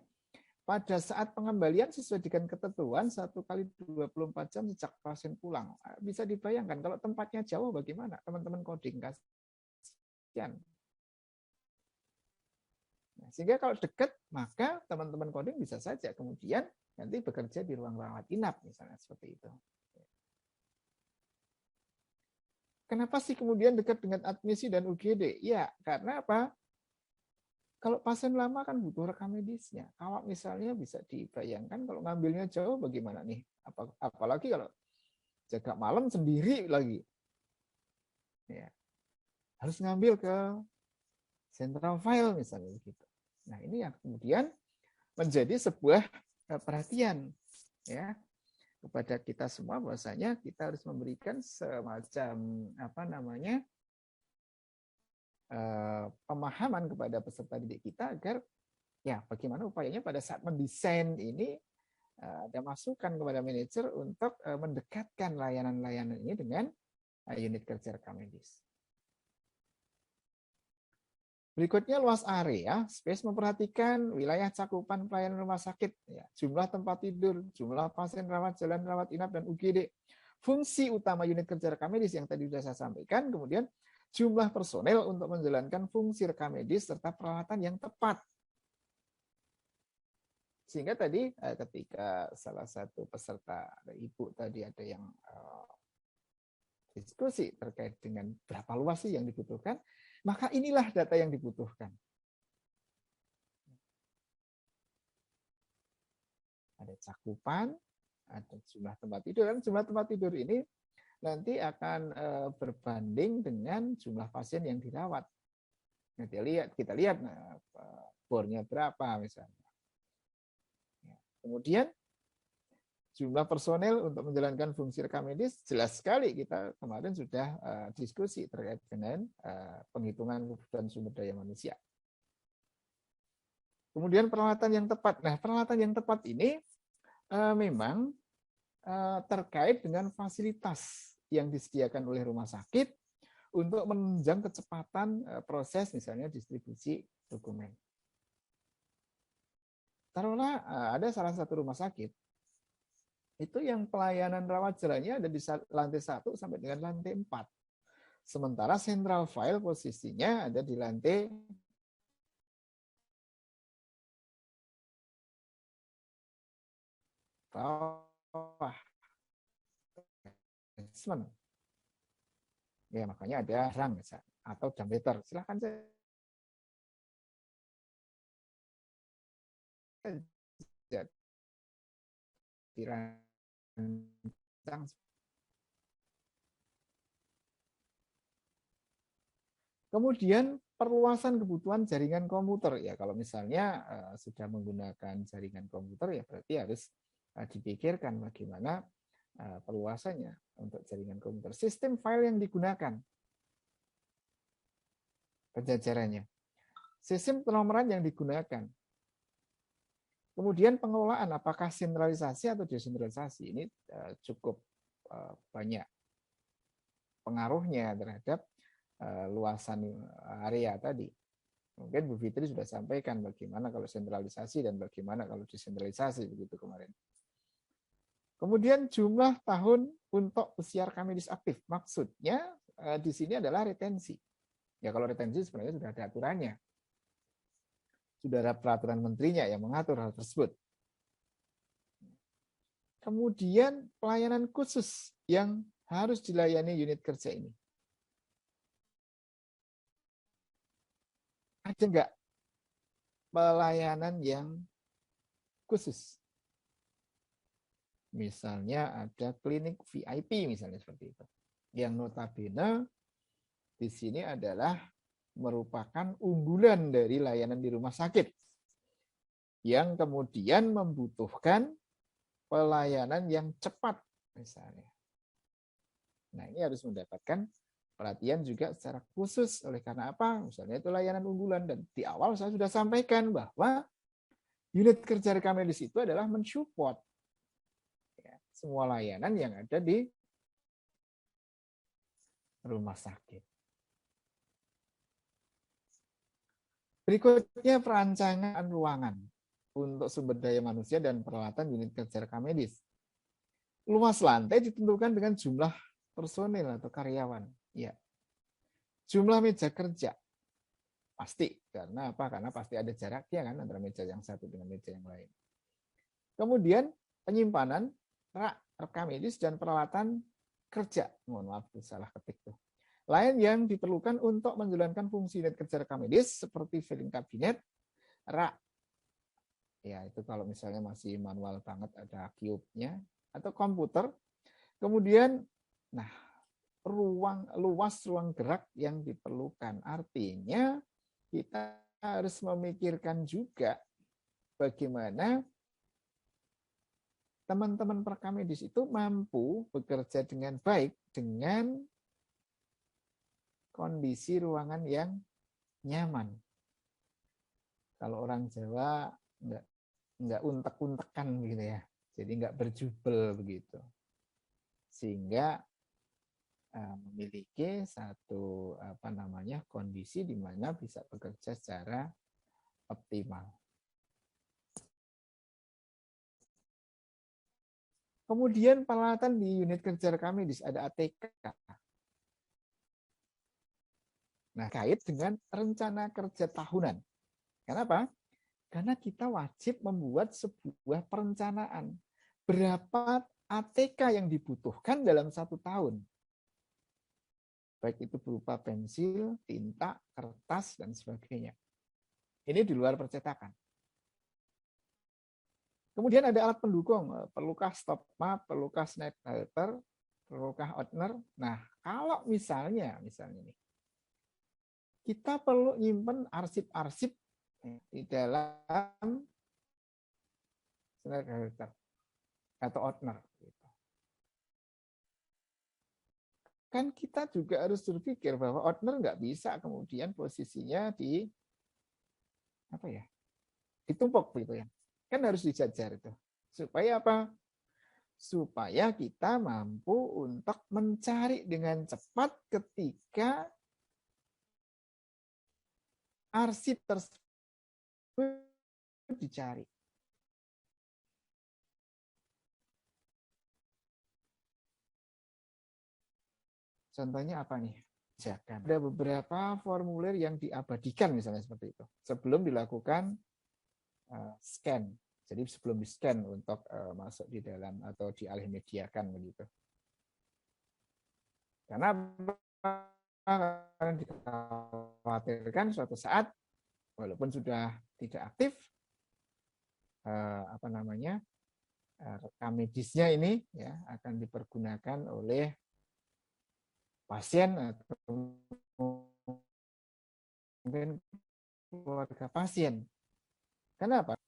pada saat pengembalian sesuai dengan ketentuan 1 kali 24 jam sejak pasien pulang. Bisa dibayangkan kalau tempatnya jauh bagaimana teman-teman coding, kasihan. Nah, sehingga kalau dekat maka teman-teman coding bisa saja kemudian nanti bekerja di ruang rawat inap misalnya seperti itu. Kenapa sih kemudian dekat dengan admisi dan UGD? Ya, karena apa? Kalau pasien lama kan butuh rekam medisnya. Kalau misalnya bisa dibayangkan kalau ngambilnya jauh bagaimana nih? Apalagi kalau jaga malam sendiri lagi. Ya. Harus ngambil ke central file misalnya gitu. Nah, ini yang kemudian menjadi sebuah perhatian ya kepada kita semua bahwasanya kita harus memberikan semacam pemahaman kepada peserta didik kita agar ya bagaimana upayanya pada saat mendesain ini ada masukan kepada manajer untuk mendekatkan layanan-layanan ini dengan unit kerja rekam medis. Berikutnya luas area, space memperhatikan wilayah cakupan pelayanan rumah sakit, ya, jumlah tempat tidur, jumlah pasien rawat jalan, rawat inap, dan UGD. Fungsi utama unit kerja rekam medis yang tadi sudah saya sampaikan, kemudian jumlah personel untuk menjalankan fungsi rekam medis serta peralatan yang tepat. Sehingga tadi ketika salah satu peserta, Ibu tadi ada yang diskusi terkait dengan berapa luas sih yang dibutuhkan, maka inilah data yang dibutuhkan. Ada cakupan, ada jumlah tempat tidur, dan jumlah tempat tidur ini nanti akan berbanding dengan jumlah pasien yang dirawat. Kita lihat bornya berapa misalnya. Kemudian jumlah personel untuk menjalankan fungsi rekam medis, jelas sekali kita kemarin sudah diskusi terkait dengan penghitungan kebutuhan sumber daya manusia. Kemudian peralatan yang tepat. Nah, peralatan yang tepat ini memang terkait dengan fasilitas yang disediakan oleh rumah sakit untuk menunjang kecepatan proses misalnya distribusi dokumen. Taruhlah ada salah satu rumah sakit itu yang pelayanan rawat jalannya ada di lantai 1 sampai dengan lantai 4. Sementara central file posisinya ada di lantai bawah. Ya, makanya ada rang atau jump-letter. Silahkan saja. Dirancang. Kemudian perluasan kebutuhan jaringan komputer ya, kalau misalnya sudah menggunakan jaringan komputer ya berarti harus dipikirkan bagaimana perluasannya untuk jaringan komputer. Sistem file yang digunakan, penjajarannya, sistem penomoran yang digunakan. Kemudian pengelolaan, apakah sentralisasi atau desentralisasi, ini cukup banyak pengaruhnya terhadap luasan area tadi. Mungkin Bu Fitri sudah sampaikan bagaimana kalau sentralisasi dan bagaimana kalau desentralisasi begitu kemarin. Kemudian jumlah tahun untuk usia rekam medis aktif, maksudnya di sini adalah retensi. Ya kalau retensi sebenarnya sudah ada aturannya. Sudah ada peraturan menterinya yang mengatur hal tersebut. Kemudian pelayanan khusus yang harus dilayani unit kerja ini. Ada enggak pelayanan yang khusus? Misalnya ada klinik VIP misalnya seperti itu. Yang notabene di sini adalah merupakan unggulan dari layanan di rumah sakit yang kemudian membutuhkan pelayanan yang cepat misalnya. Nah, ini harus mendapatkan perhatian juga secara khusus. Oleh karena apa? Misalnya itu layanan unggulan, dan di awal saya sudah sampaikan bahwa unit kerja rekam medis itu adalah mensupport ya, semua layanan yang ada di rumah sakit. Berikutnya perancangan ruangan. untuk sumber daya manusia dan peralatan unit kerja rekam medis. Luas lantai ditentukan dengan jumlah personil atau karyawan. Ya. Jumlah meja kerja. Pasti. Karena apa? Karena pasti ada jaraknya kan antara meja yang satu dengan meja yang lain. Kemudian penyimpanan rak rekam medis dan peralatan kerja. Mohon maaf, salah ketik tuh. Lain yang diperlukan untuk menjalankan fungsi unit kerja rekam medis seperti filing kabinet, rak. Ya, itu kalau misalnya masih manual banget ada cube-nya atau komputer. Kemudian nah, luas ruang gerak yang diperlukan. Artinya kita harus memikirkan juga bagaimana teman-teman perekam medis itu mampu bekerja dengan baik dengan kondisi ruangan yang nyaman. Kalau orang Jawa nggak untek-untekan gitu ya, jadi nggak berjubel begitu, sehingga memiliki satu kondisi di mana bisa bekerja secara optimal. Kemudian peralatan di unit kerja rekam medis ada ATK. Nah, kait dengan rencana kerja tahunan. Kenapa? Karena kita wajib membuat sebuah perencanaan. Berapa ATK yang dibutuhkan dalam 1 tahun. Baik itu berupa pensil, tinta, kertas, dan sebagainya. Ini di luar percetakan. Kemudian ada alat pendukung. Perlukah stop map, perlukah snap helper, perlukah opener. Nah, kalau misalnya nih, kita perlu nyimpen arsip-arsip di dalam snap helper atau opener. Kan kita juga harus berpikir bahwa opener nggak bisa kemudian posisinya ditumpuk gitu ya. Kan harus dijajar itu. Supaya apa? Supaya kita mampu untuk mencari dengan cepat ketika arsip tersebut dicari. Contohnya apa nih? Ada beberapa formulir yang diabadikan misalnya seperti itu. Sebelum dilakukan scan. Jadi sebelum di-scan untuk masuk di dalam atau dialih mediakan begitu. Karena dikhawatirkan suatu saat walaupun sudah tidak aktif rekam medisnya ini ya akan dipergunakan oleh pasien atau mungkin keluarga pasien. Kenapa?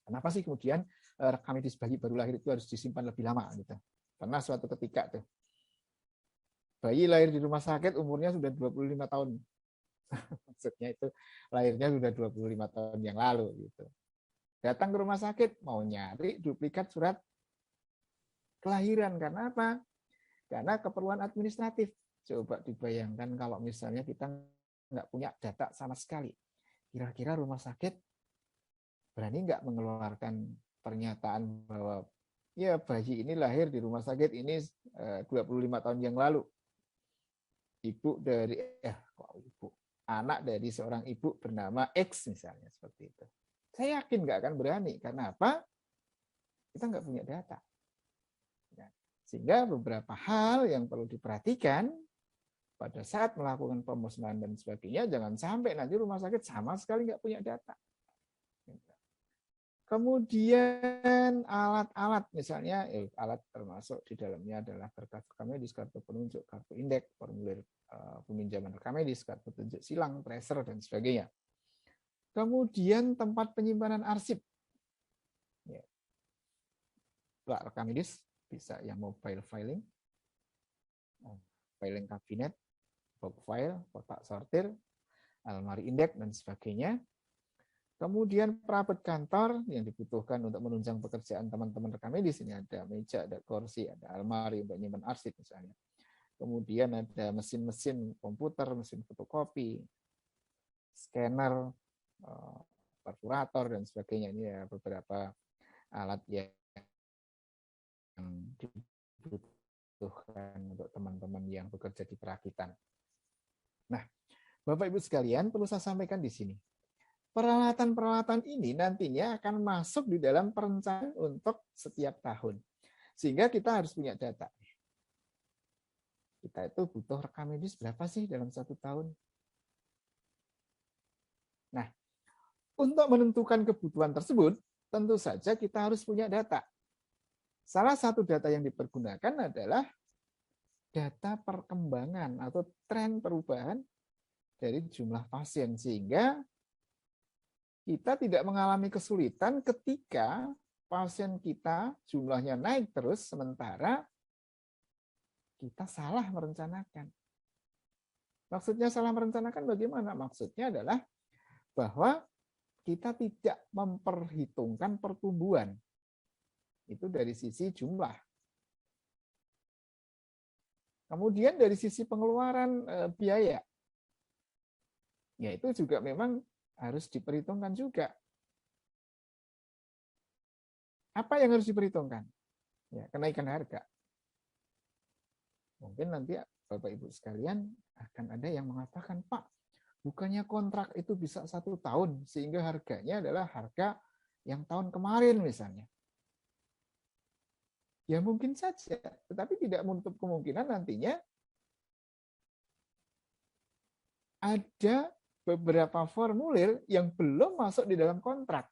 Kenapa sih kemudian rekam medis bayi baru lahir itu harus disimpan lebih lama gitu? Karena suatu ketika tuh bayi lahir di rumah sakit umurnya sudah 25 tahun. Maksudnya itu lahirnya sudah 25 tahun yang lalu gitu. Datang ke rumah sakit mau nyari duplikat surat kelahiran karena apa? Karena keperluan administratif. Coba dibayangkan kalau misalnya kita nggak punya data sama sekali. Kira-kira rumah sakit berani nggak mengeluarkan pernyataan bahwa ya bayi ini lahir di rumah sakit ini 25 tahun yang lalu. Anak dari seorang ibu bernama X misalnya seperti itu. Saya yakin nggak akan berani. Karena apa? Kita nggak punya data. Sehingga beberapa hal yang perlu diperhatikan pada saat melakukan pemusnahan dan sebagainya, jangan sampai nanti rumah sakit sama sekali nggak punya data. Kemudian alat-alat, misalnya alat termasuk di dalamnya adalah berkas rekam medis, kartu penunjuk, kartu indeks, formulir peminjaman rekam medis, kartu tunjuk silang, tracer, dan sebagainya. Kemudian tempat penyimpanan arsip. Rekam medis bisa yang mobile filing, filing kabinet, box file, kotak sortir, almari indeks, dan sebagainya. Kemudian perabot kantor yang dibutuhkan untuk menunjang pekerjaan teman-teman rekam medis. Ini ada meja, ada kursi, ada almari untuk menyimpan arsip misalnya. Kemudian ada mesin-mesin komputer, mesin fotokopi, scanner, perfurator dan sebagainya. Ini ya beberapa alat yang dibutuhkan untuk teman-teman yang bekerja di perakitan. Nah, Bapak Ibu sekalian, perlu saya sampaikan di sini. Peralatan-peralatan ini nantinya akan masuk di dalam perencanaan untuk setiap tahun. Sehingga kita harus punya data. Kita itu butuh rekam medis berapa sih dalam 1 tahun? Nah, untuk menentukan kebutuhan tersebut, tentu saja kita harus punya data. Salah satu data yang dipergunakan adalah data perkembangan atau tren perubahan dari jumlah pasien, sehingga kita tidak mengalami kesulitan ketika pasien kita jumlahnya naik terus, sementara kita salah merencanakan. Maksudnya salah merencanakan bagaimana? Maksudnya adalah bahwa kita tidak memperhitungkan pertumbuhan. Itu dari sisi jumlah. Kemudian dari sisi pengeluaran biaya. Ya itu juga memang harus diperhitungkan juga. Apa yang harus diperhitungkan? Ya, kenaikan harga. Mungkin nanti Bapak Ibu sekalian akan ada yang mengatakan, Pak, bukannya kontrak itu bisa 1 tahun, sehingga harganya adalah harga yang tahun kemarin misalnya. Ya mungkin saja, tetapi tidak menutup kemungkinan nantinya ada beberapa formulir yang belum masuk di dalam kontrak.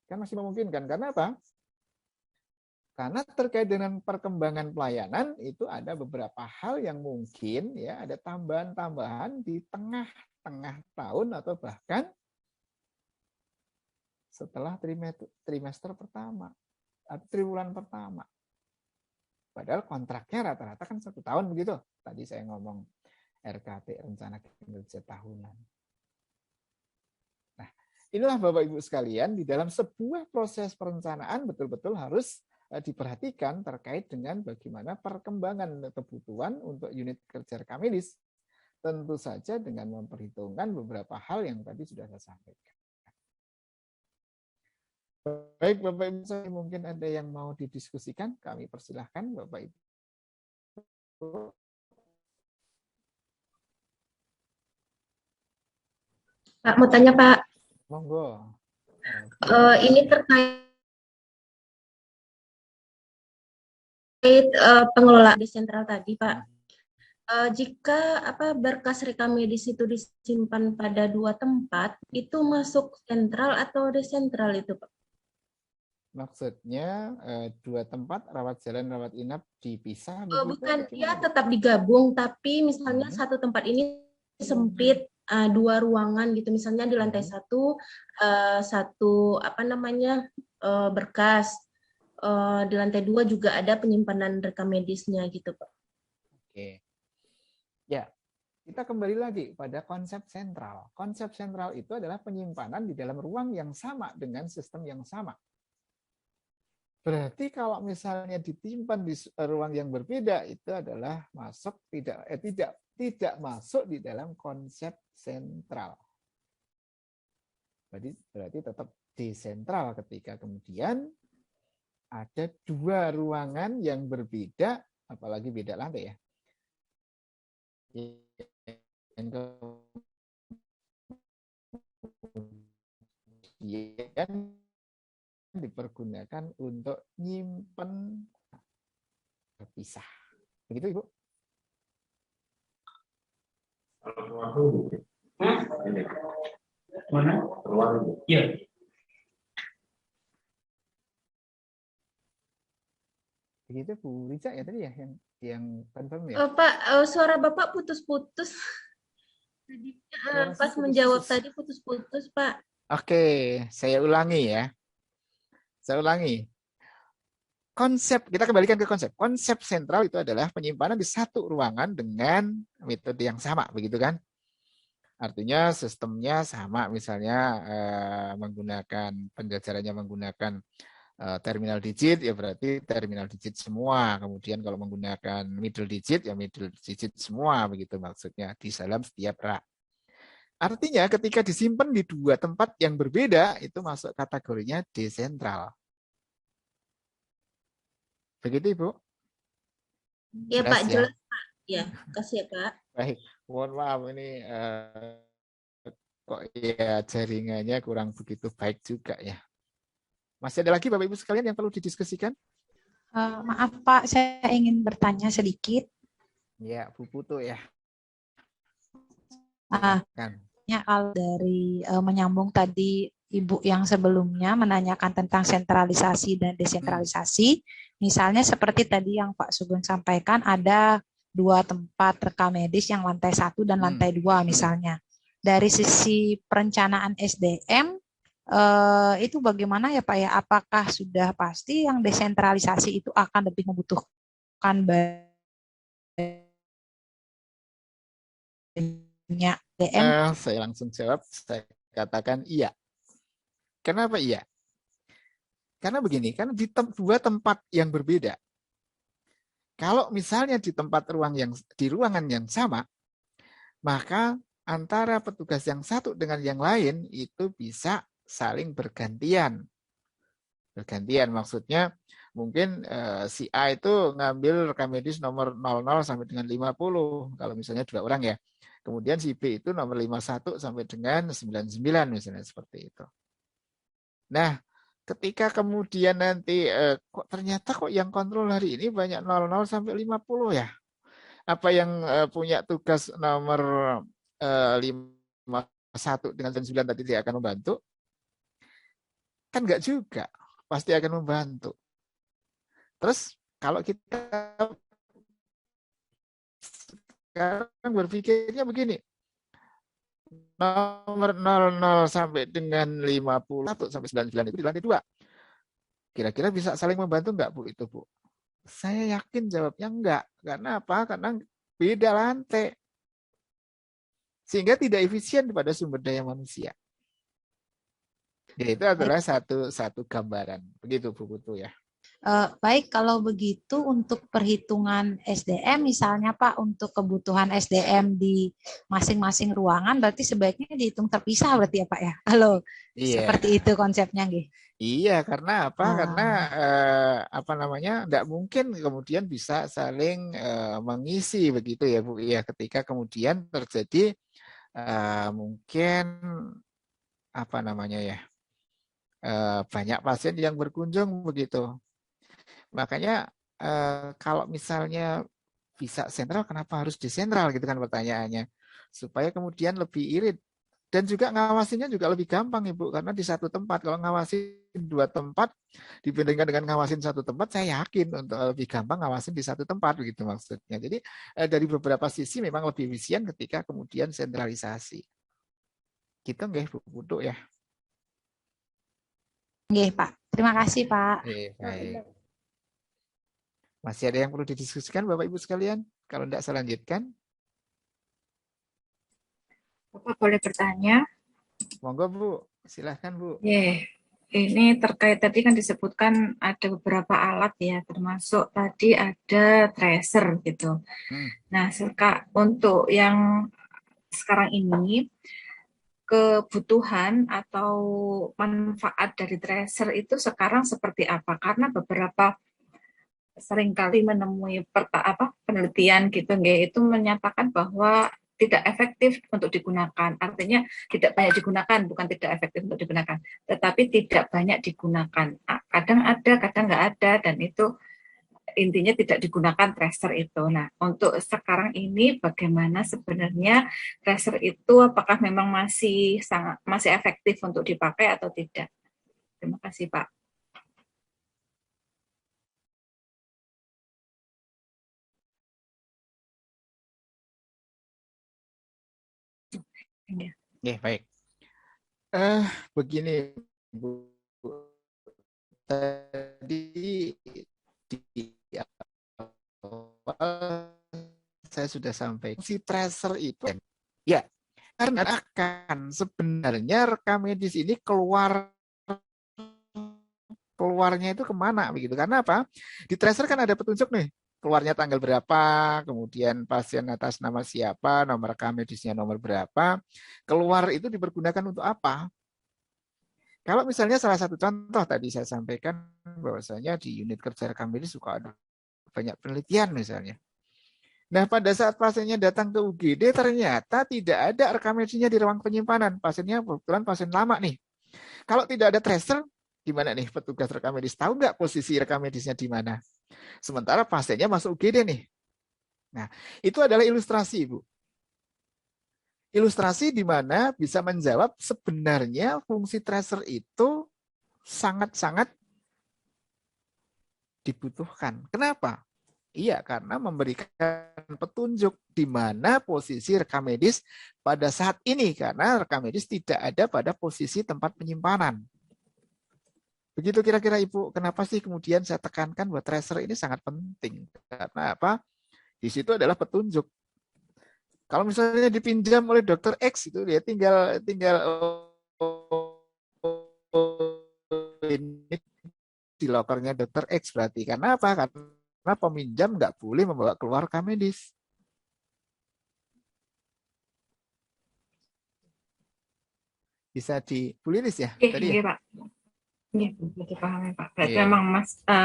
Kan masih memungkinkan. Karena apa? Karena terkait dengan perkembangan pelayanan itu ada beberapa hal yang mungkin ya ada tambahan-tambahan di tengah-tengah tahun atau bahkan setelah trimester pertama atau triwulan pertama. Padahal kontraknya rata-rata kan 1 tahun begitu. Tadi saya ngomong RKT, rencana kinerja tahunan. Nah, inilah Bapak Ibu sekalian, di dalam sebuah proses perencanaan betul-betul harus diperhatikan terkait dengan bagaimana perkembangan kebutuhan untuk unit kerja rekam medis. Tentu saja dengan memperhitungkan beberapa hal yang tadi sudah saya sampaikan. Baik Bapak Ibu, mungkin ada yang mau didiskusikan, kami persilahkan Bapak Ibu.
Pak, mau tanya Pak.
Monggo.
Ini terkait pengelolaan desentral tadi, Pak. Jika berkas rekam medis itu disimpan pada 2 tempat, itu masuk sentral atau desentral itu, Pak?
Maksudnya 2 tempat rawat jalan, rawat inap dipisah?
Bukan, dia tetap digabung, tapi misalnya 1 tempat ini sempit, 2 ruangan gitu, misalnya di lantai 1 berkas. Di lantai 2 juga ada penyimpanan rekam medisnya gitu, Pak.
Oke. Ya, kita kembali lagi pada konsep sentral. Konsep sentral itu adalah penyimpanan di dalam ruang yang sama dengan sistem yang sama. Berarti kalau misalnya disimpan di ruang yang berbeda, itu adalah tidak masuk di dalam konsep sentral. Berarti tetap desentral ketika kemudian ada 2 ruangan yang berbeda, apalagi beda lantai ya. Yang kemudian dipergunakan untuk nyimpen terpisah. Begitu Ibu?
Mana? Iya.
Begitu Bu Rica ya tadi ya yang confirm ya?
Pak, suara Bapak putus-putus. Tadi pas menjawab tadi putus-putus, Pak.
Oke, saya ulangi ya. Konsep, kita kembalikan ke konsep. Konsep sentral itu adalah penyimpanan di satu ruangan dengan metode yang sama, begitu kan? Artinya sistemnya sama, misalnya menggunakan penjajarannya menggunakan terminal digit, ya berarti terminal digit semua. Kemudian kalau menggunakan middle digit, ya middle digit semua, begitu maksudnya di dalam setiap rak. Artinya ketika disimpan di dua tempat yang berbeda, itu masuk kategorinya desentral. Begitu, Ibu?
Ya
Jelas
Pak,
ya?
jelas Pak. Ya, kasih ya Pak.
Baik, mohon maaf ini kok ya jaringannya kurang begitu baik juga ya. Masih ada lagi Bapak Ibu sekalian yang perlu didiskusikan?
Maaf Pak, saya ingin bertanya sedikit.
Ya, Bu Putu ya.
Kan. Kalau dari menyambung tadi Ibu yang sebelumnya menanyakan tentang sentralisasi dan desentralisasi, misalnya seperti tadi yang Pak Sugeng sampaikan, ada 2 tempat rekam medis yang lantai 1 dan lantai 2 misalnya. Dari sisi perencanaan SDM, itu bagaimana ya Pak ya? Apakah sudah pasti yang desentralisasi itu akan lebih membutuhkan banyak DM?
Saya langsung jawab, saya katakan iya. Kenapa iya? Karena begini, kan di dua tempat yang berbeda. Kalau misalnya di ruangan yang sama, maka antara petugas yang satu dengan yang lain itu bisa saling bergantian. Bergantian maksudnya mungkin si A itu ngambil rekam medis nomor 00 sampai dengan 50 kalau misalnya 2 orang ya. Kemudian si B itu nomor 51 sampai dengan 99 misalnya seperti itu. Nah, ketika kemudian nanti kok ternyata kok yang kontrol hari ini banyak 00 sampai 50 ya. Apa yang punya tugas nomor 51 dengan 9 tadi dia akan membantu? Kan enggak juga. Pasti akan membantu. Terus kalau kita sekarang berpikirnya begini. Nomor 00 sampai dengan 51 sampai 99 itu di lantai 2. Kira-kira bisa saling membantu enggak Bu itu Bu? Saya yakin jawabnya enggak. Karena apa? Karena beda lantai. Sehingga tidak efisien pada sumber daya manusia. Ya, itu adalah satu gambaran. Begitu Bu Putu ya.
Baik, kalau begitu untuk perhitungan SDM misalnya Pak, untuk kebutuhan SDM di masing-masing ruangan berarti sebaiknya dihitung terpisah berarti ya Pak ya? Kalau seperti itu konsepnya nggih.
Iya, karena apa? Karena enggak mungkin kemudian bisa saling mengisi begitu ya Bu ya, ketika kemudian terjadi mungkin banyak pasien yang berkunjung begitu. Makanya kalau misalnya bisa sentral, kenapa harus desentral gitu kan pertanyaannya. Supaya kemudian lebih irit. Dan juga ngawasinnya juga lebih gampang Ibu, karena di satu tempat. Kalau ngawasin 2 tempat dibandingkan dengan ngawasin 1 tempat, saya yakin untuk lebih gampang ngawasin di 1 tempat begitu maksudnya. Jadi dari beberapa sisi memang lebih efisien ketika kemudian sentralisasi. Gitu nggih Bu Putu ya.
Nggih Pak. Terima kasih Pak.
Baik. Masih ada yang perlu didiskusikan Bapak Ibu sekalian? Kalau tidak saya lanjutkan.
Bapak boleh bertanya?
Monggo Bu, silahkan Bu.
Ini terkait tadi kan disebutkan ada beberapa alat ya, termasuk tadi ada tracer gitu. Nah, untuk yang sekarang ini, kebutuhan atau manfaat dari tracer itu sekarang seperti apa? Karena beberapa seringkali menemui penelitian gitu, itu menyatakan bahwa tidak efektif untuk digunakan. Artinya tidak banyak digunakan, bukan tidak efektif untuk digunakan, tetapi tidak banyak digunakan. Kadang ada, kadang nggak ada, dan itu intinya tidak digunakan tracer itu. Nah, untuk sekarang ini bagaimana sebenarnya tracer itu, apakah memang masih efektif untuk dipakai atau tidak? Terima kasih, Pak.
Ya, baik. Begini Bu, tadi di awal saya sudah sampaikan si tracer itu ya, karena akan sebenarnya rekam medis ini keluarnya itu kemana begitu? Karena apa? Di tracer kan ada petunjuk nih, keluarnya tanggal berapa, kemudian pasien atas nama siapa, nomor rekam medisnya nomor berapa, keluar itu dipergunakan untuk apa? Kalau misalnya salah satu contoh tadi saya sampaikan bahwasanya di unit kerja rekam medis suka ada banyak penelitian misalnya. Nah, pada saat pasiennya datang ke UGD ternyata tidak ada rekam medisnya di ruang penyimpanan. Pasiennya kebetulan pasien lama nih. Kalau tidak ada tracer, gimana nih petugas rekam medis? Tahu nggak posisi rekam medisnya di mana? Sementara pasiennya masuk UGD nih. Nah, itu adalah ilustrasi, Bu. Ilustrasi di mana bisa menjawab sebenarnya fungsi tracer itu sangat-sangat dibutuhkan. Kenapa? Iya, karena memberikan petunjuk di mana posisi rekam medis pada saat ini, karena rekam medis tidak ada pada posisi tempat penyimpanan. Begitu kira-kira Ibu, kenapa sih kemudian saya tekankan bahwa tracer ini sangat penting? Karena apa? Di situ adalah petunjuk. Kalau misalnya dipinjam oleh dokter X itu dia tinggal ini di lokernya dokter X berarti. Karena apa? Karena peminjam nggak boleh membawa keluar rekam medis. Bisa dipulilis ya? Tadi ya?
Pak. Iya, bisa dipahami Pak. Berarti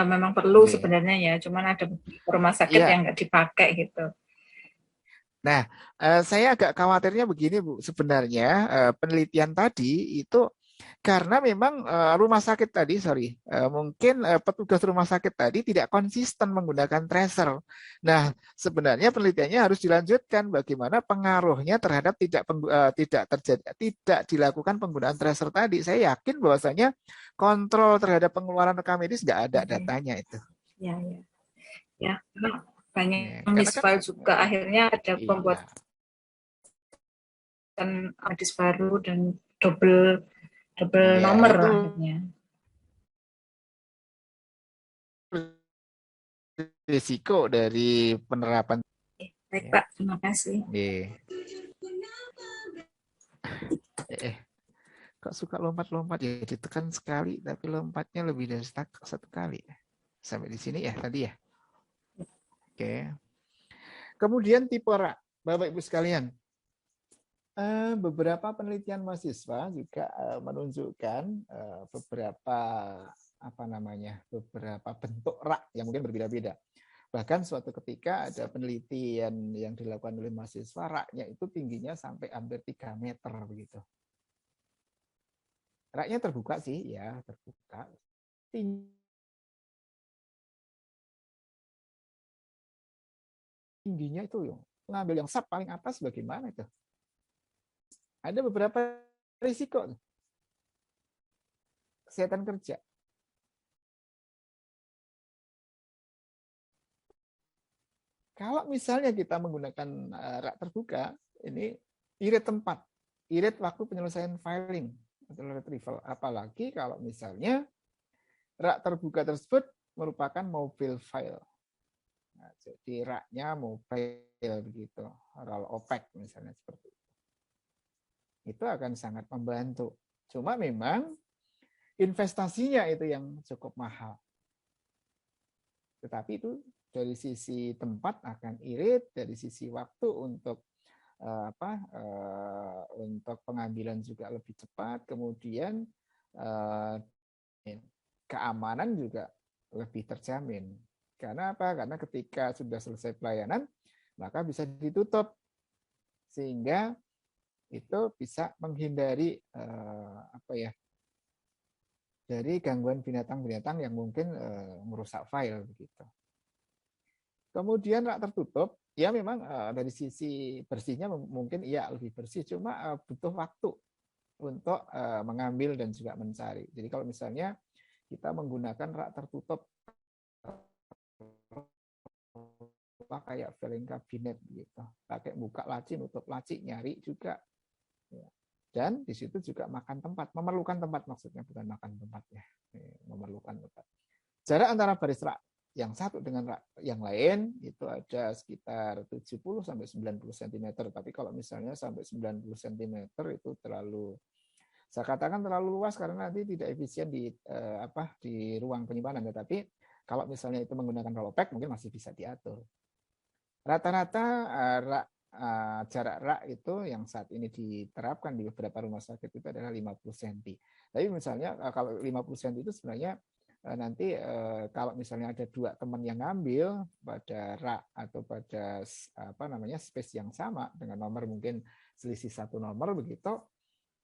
memang perlu sebenarnya ya, cuman ada rumah sakit yang nggak dipakai gitu.
Nah, saya agak khawatirnya begini Bu, sebenarnya penelitian tadi itu karena memang rumah sakit tadi, mungkin petugas rumah sakit tadi tidak konsisten menggunakan tracer. Nah, sebenarnya penelitiannya harus dilanjutkan bagaimana pengaruhnya terhadap tidak dilakukan penggunaan tracer tadi. Saya yakin bahwasanya kontrol terhadap pengeluaran rekam medis nggak ada datanya itu.
Ya, banyak misfile juga akhirnya ada pembuatan medis baru dan double nomor
itu
akhirnya.
Risiko dari penerapan.
Baik Pak, terima kasih.
Kok suka lompat-lompat ya, ditekan sekali tapi lompatnya lebih dari satu kali. Sampai di sini ya tadi ya. Oke. Kemudian tipe rak, Bapak Ibu sekalian. Beberapa penelitian mahasiswa juga menunjukkan beberapa bentuk rak yang mungkin berbeda-beda. Bahkan suatu ketika ada penelitian yang dilakukan oleh mahasiswa, raknya itu tingginya sampai hampir 3 meter begitu. Raknya terbuka sih, ya terbuka. Tingginya itu mengambil yang paling atas bagaimana itu? Ada beberapa risiko kesehatan kerja. Kalau misalnya kita menggunakan rak terbuka, ini irit tempat, irit waktu penyelesaian filing atau retrieval. Apalagi kalau misalnya rak terbuka tersebut merupakan mobile file. Nah, jadi raknya mobile begitu, roll opaque misalnya seperti itu. Itu akan sangat membantu. Cuma memang investasinya itu yang cukup mahal. Tetapi itu dari sisi tempat akan irit, dari sisi waktu untuk untuk pengambilan juga lebih cepat, kemudian keamanan juga lebih terjamin. Karena apa? Karena ketika sudah selesai pelayanan, maka bisa ditutup sehingga itu bisa menghindari dari gangguan binatang-binatang yang mungkin merusak file begitu. Kemudian rak tertutup, ya memang dari sisi bersihnya mungkin iya lebih bersih, cuma butuh waktu untuk mengambil dan juga mencari. Jadi kalau misalnya kita menggunakan rak tertutup kayak filing kabinet gitu, pakai buka laci, nutup laci, nyari juga. Dan di situ juga makan tempat, memerlukan tempat maksudnya, bukan makan tempat ya, memerlukan tempat. Jarak antara baris rak yang satu dengan rak yang lain itu ada sekitar 70 sampai 90 cm. Tapi kalau misalnya sampai 90 cm itu terlalu, saya katakan terlalu luas karena nanti tidak efisien di ruang penyimpanan. Tetapi Kalau misalnya itu menggunakan rolloback mungkin masih bisa diatur. Rata-rata jarak rak itu yang saat ini diterapkan di beberapa rumah sakit itu adalah 50 cm. Tapi misalnya kalau 50 cm itu sebenarnya nanti kalau misalnya ada dua teman yang ngambil pada rak atau pada space yang sama dengan nomor mungkin selisih satu nomor begitu,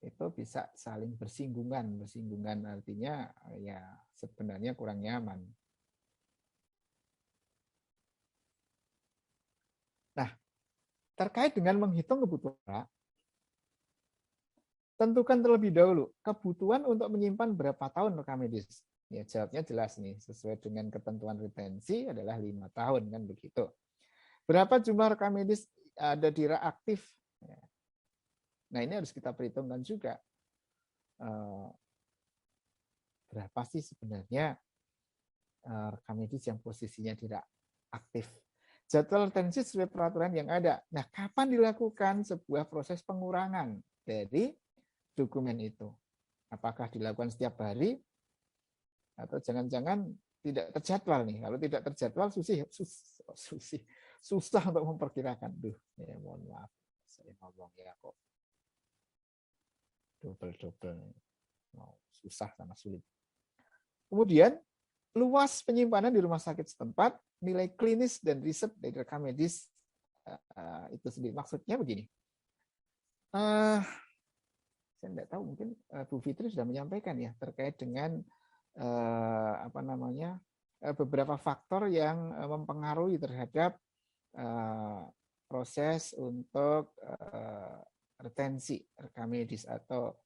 itu bisa saling bersinggungan artinya ya sebenarnya kurang nyaman. Nah, terkait dengan menghitung kebutuhan rak, tentukan terlebih dahulu kebutuhan untuk menyimpan berapa tahun rekam medis. Ya, jawabnya jelas nih, sesuai dengan ketentuan retensi adalah 5 tahun kan begitu. Berapa jumlah rekam medis ada di rak aktif? Nah, ini harus kita perhitungkan juga. Berapa sih sebenarnya rekam medis yang posisinya di rak aktif? Jadwal retensi sesuai peraturan yang ada. Nah, kapan dilakukan sebuah proses pengurangan dari dokumen itu? Apakah dilakukan setiap hari? Atau jangan-jangan tidak terjadwal nih. Kalau tidak terjadwal susah untuk memperkirakan. Ya, mohon maaf, saya ngomong ya kok double susah sama sulit. Kemudian luas penyimpanan di rumah sakit setempat, nilai klinis dan riset dari rekam medis itu sendiri. Maksudnya begini. Saya tidak tahu, mungkin Bu Fitri sudah menyampaikan ya terkait dengan beberapa faktor yang mempengaruhi terhadap proses untuk retensi rekam medis. Atau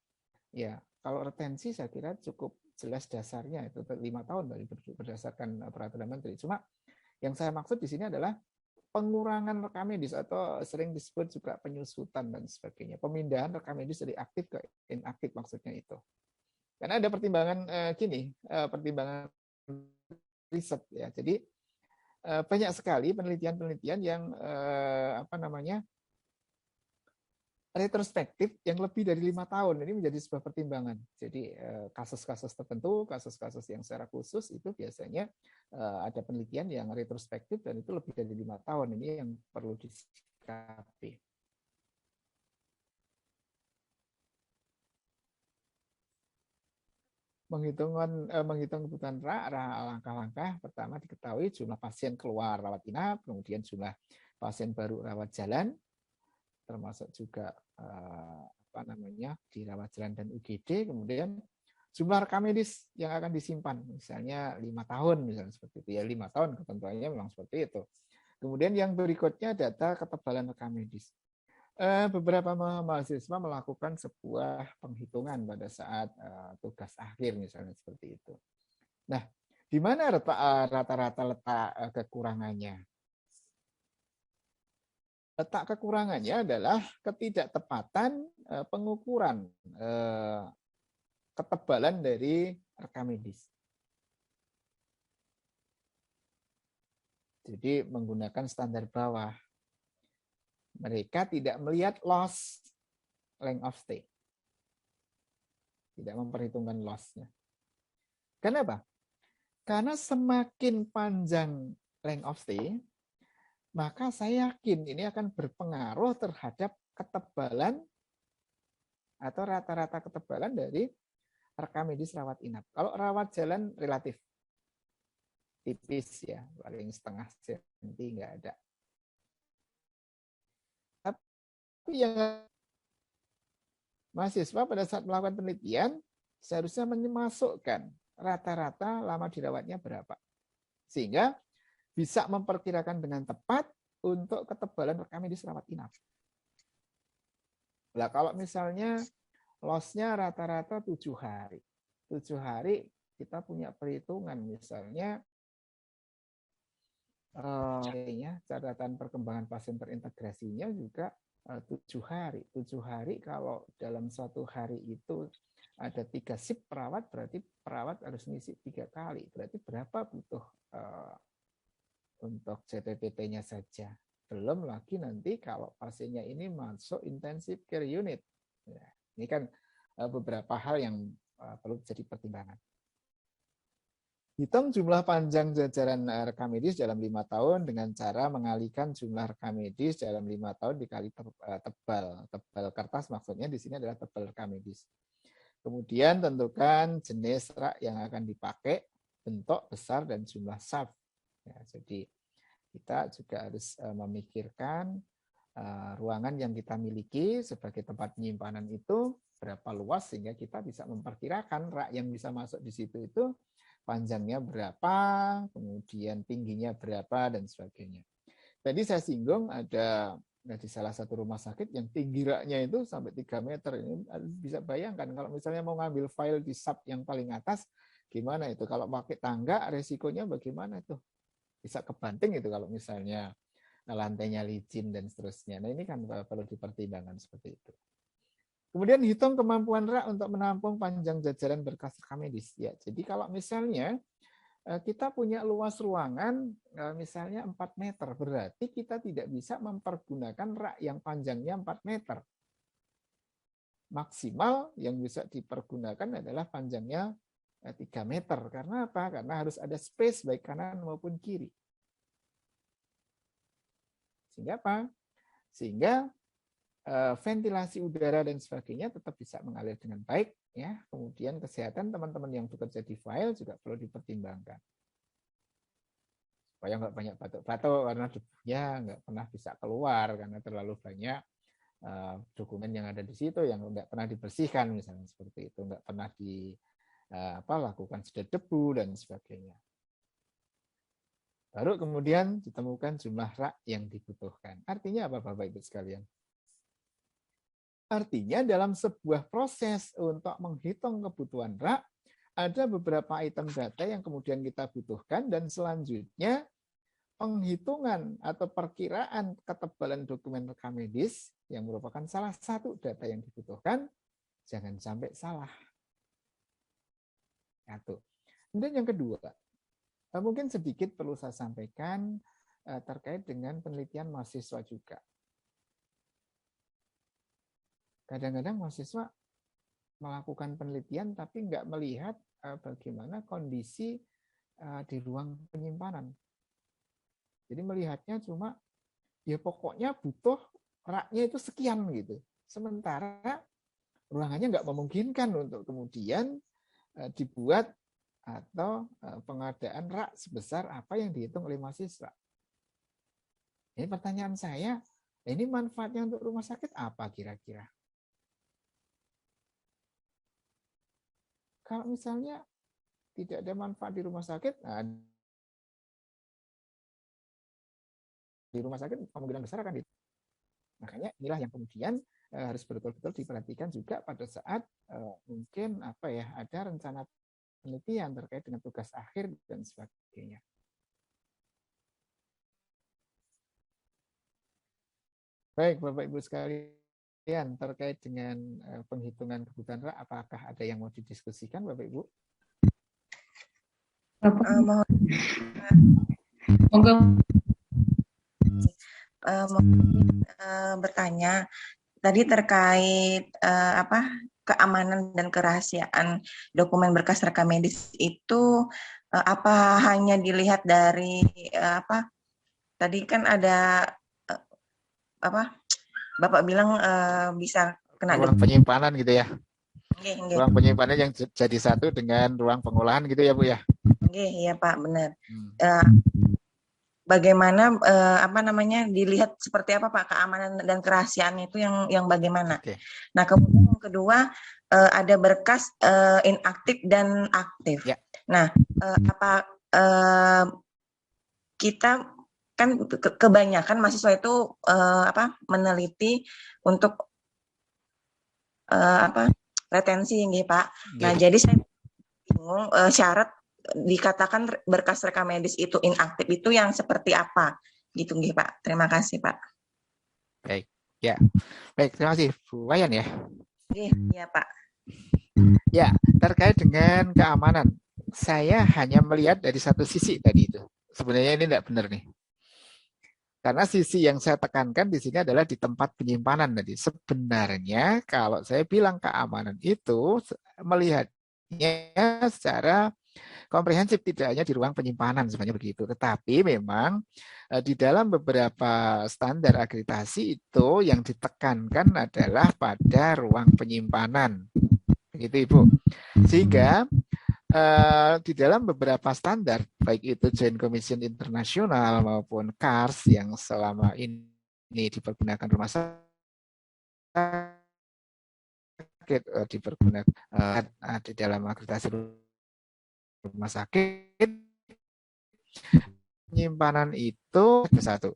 ya kalau retensi saya kira cukup jelas dasarnya itu 5 tahun berdasarkan peraturan menteri. Cuma yang saya maksud di sini adalah pengurangan rekam medis atau sering disebut juga penyusutan dan sebagainya. Pemindahan rekam medis dari aktif ke inaktif maksudnya itu. Karena ada pertimbangan pertimbangan riset ya. Jadi banyak sekali penelitian-penelitian yang retrospektif yang lebih dari 5 tahun. Ini menjadi sebuah pertimbangan. Jadi kasus-kasus tertentu, kasus-kasus yang secara khusus itu biasanya ada penelitian yang retrospektif dan itu lebih dari 5 tahun. Ini yang perlu disikapi. Menghitung kebutuhan langkah-langkah pertama diketahui jumlah pasien keluar rawat inap, kemudian jumlah pasien baru rawat jalan, termasuk juga dirawat jalan dan UGD, kemudian jumlah rekam medis yang akan disimpan, misalnya 5 tahun, misalnya seperti itu ya, 5 tahun ketentuannya memang seperti itu. Kemudian yang berikutnya data ketebalan rekam medis. Beberapa mahasiswa melakukan sebuah penghitungan pada saat tugas akhir, misalnya seperti itu. Nah, di mana rata-rata letak kekurangannya? Letak kekurangannya adalah ketidaktepatan pengukuran ketebalan dari rekam medis. Jadi menggunakan standar bawah. Mereka tidak melihat loss length of stay. Tidak memperhitungkan loss-nya. Kenapa? Karena semakin panjang length of stay, maka saya yakin ini akan berpengaruh terhadap ketebalan atau rata-rata ketebalan dari rekam medis rawat inap. Kalau rawat jalan relatif tipis ya, paling setengah senti nggak ada. Tapi yang mahasiswa pada saat melakukan penelitian seharusnya memasukkan rata-rata lama dirawatnya berapa. Sehingga bisa memperkirakan dengan tepat untuk ketebalan rekam medis rawat inap. Nah, kalau misalnya loss-nya rata-rata 7 hari. 7 hari kita punya perhitungan misalnya catatan perkembangan pasien terintegrasinya juga 7 hari. 7 hari kalau dalam suatu hari itu ada 3 shift perawat, berarti perawat harus ngisi 3 kali. Berarti berapa butuh untuk CPPT-nya saja. Belum lagi nanti kalau pasiennya ini masuk intensive care unit. Ya, ini kan beberapa hal yang perlu jadi pertimbangan. Hitung jumlah panjang jajaran rekam medis dalam 5 tahun dengan cara mengalihkan jumlah rekam medis dalam 5 tahun dikali tebal. Tebal kertas maksudnya di sini adalah tebal rekam medis. Kemudian tentukan jenis rak yang akan dipakai, bentuk, besar, dan jumlah shaft. Ya, jadi kita juga harus memikirkan ruangan yang kita miliki sebagai tempat penyimpanan itu berapa luas sehingga kita bisa memperkirakan rak yang bisa masuk di situ itu panjangnya berapa, kemudian tingginya berapa, dan sebagainya. Tadi saya singgung ada di salah satu rumah sakit yang tinggi raknya itu sampai 3 meter. Ini bisa bayangkan kalau misalnya mau ngambil file di sub yang paling atas, gimana itu? Kalau pakai tangga, resikonya bagaimana itu? Bisa kebanting itu kalau misalnya lantainya licin dan seterusnya. Nah ini kan perlu dipertimbangkan seperti itu. Kemudian hitung kemampuan rak untuk menampung panjang jajaran berkas rekam medis. Ya, jadi kalau misalnya kita punya luas ruangan misalnya 4 meter, berarti kita tidak bisa mempergunakan rak yang panjangnya 4 meter. Maksimal yang bisa dipergunakan adalah panjangnya 3 meter. Karena apa? Karena harus ada space baik kanan maupun kiri. Sehingga apa? Sehingga ventilasi udara dan sebagainya tetap bisa mengalir dengan baik, ya. Kemudian kesehatan teman-teman yang bekerja di file juga perlu dipertimbangkan supaya nggak banyak batuk-batuk karena debunya nggak pernah bisa keluar karena terlalu banyak dokumen yang ada di situ yang nggak pernah dibersihkan, misalnya seperti itu, nggak pernah lakukan sedot debu dan sebagainya. Baru kemudian ditemukan jumlah rak yang dibutuhkan. Artinya apa, Bapak Ibu sekalian? Artinya dalam sebuah proses untuk menghitung kebutuhan rak, ada beberapa item data yang kemudian kita butuhkan dan selanjutnya penghitungan atau perkiraan ketebalan dokumen rekam medis yang merupakan salah satu data yang dibutuhkan, jangan sampai salah. Satu. Kemudian yang kedua, mungkin sedikit perlu saya sampaikan terkait dengan penelitian mahasiswa juga. Kadang-kadang mahasiswa melakukan penelitian tapi nggak melihat bagaimana kondisi di ruang penyimpanan. Jadi melihatnya cuma ya pokoknya butuh raknya itu sekian gitu. Sementara ruangannya nggak memungkinkan untuk kemudian dibuat atau pengadaan rak sebesar apa yang dihitung oleh mahasiswa. Ini pertanyaan saya, ini manfaatnya untuk rumah sakit apa kira-kira? Kalau misalnya tidak ada manfaat di rumah sakit, nah di rumah sakit kemungkinan besar akan itu. Makanya inilah yang kemudian harus betul-betul diperhatikan juga pada saat mungkin ada rencana penelitian terkait dengan tugas akhir dan sebagainya. Baik, Bapak Ibu sekalian, terkait dengan penghitungan kebutuhan rak, apakah ada yang mau didiskusikan, Bapak Ibu?
Bertanya tadi terkait keamanan dan kerahasiaan dokumen berkas rekam medis itu apa hanya dilihat dari tadi kan ada Bapak bilang bisa kena
ruang penyimpanan gitu ya.
Nggih.
Ruang penyimpanan yang jadi satu dengan ruang pengolahan gitu ya, Bu ya.
Iya Pak, benar. Bagaimana dilihat seperti apa Pak keamanan dan kerahasiaannya itu yang bagaimana? Okay. Nah kemudian yang kedua ada berkas inaktif dan aktif. Yeah. Nah kita kan kebanyakan mahasiswa itu meneliti untuk retensi nggih Pak. Yeah. Nah jadi saya bingung syarat dikatakan berkas rekam medis itu inaktif itu yang seperti apa gitu nggih Pak. Terima kasih Pak.
Baik. Ya. Baik, terima kasih Bu Wayan ya.
Iya Pak.
Ya, terkait dengan keamanan. Saya hanya melihat dari satu sisi tadi itu. Sebenarnya ini tidak benar nih. Karena sisi yang saya tekankan di sini adalah di tempat penyimpanan tadi. Sebenarnya kalau saya bilang keamanan itu melihatnya secara komprehensif, tidak hanya di ruang penyimpanan sebenarnya begitu. Tetapi memang di dalam beberapa standar akreditasi itu yang ditekankan adalah pada ruang penyimpanan. Begitu Ibu. Sehingga di dalam beberapa standar, baik itu Joint Commission Internasional maupun CARS yang selama ini dipergunakan rumah sakit, dipergunakan di dalam akreditasi rumah sakit, penyimpanan itu ada satu.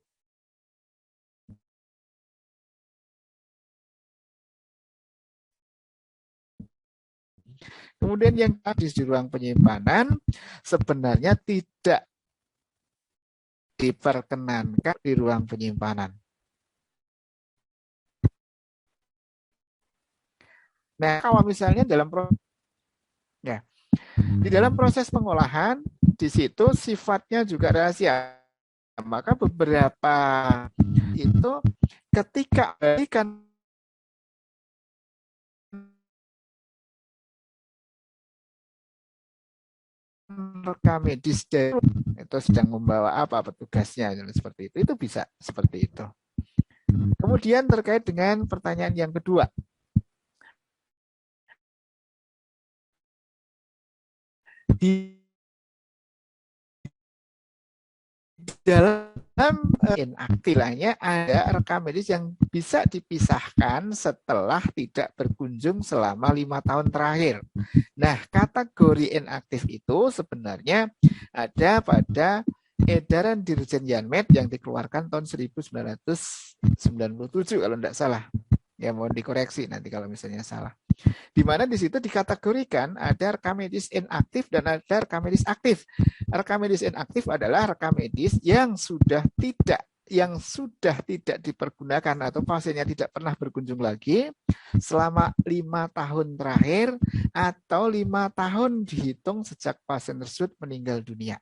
Kemudian yang tadi di ruang penyimpanan sebenarnya tidak diperkenankan di ruang penyimpanan. Nah, kalau misalnya di dalam proses pengolahan, di situ sifatnya juga rahasia. Maka beberapa itu ketika berikan rekam medis itu sedang membawa apa petugasnya seperti itu bisa seperti itu. Kemudian terkait dengan pertanyaan yang kedua. Di dalam inaktifnya ada rekam medis yang bisa dipisahkan setelah tidak berkunjung selama 5 tahun terakhir. Nah, kategori inaktif itu sebenarnya ada pada edaran Dirjen Yanmed yang dikeluarkan tahun 1997 kalau tidak salah. Ya, mohon dikoreksi nanti kalau misalnya salah. Di mana di situ dikategorikan ada rekam medis inaktif dan ada rekam medis aktif. Rekam medis inaktif adalah rekam medis yang sudah tidak dipergunakan atau pasiennya tidak pernah berkunjung lagi selama 5 tahun terakhir atau 5 tahun dihitung sejak pasien tersebut meninggal dunia.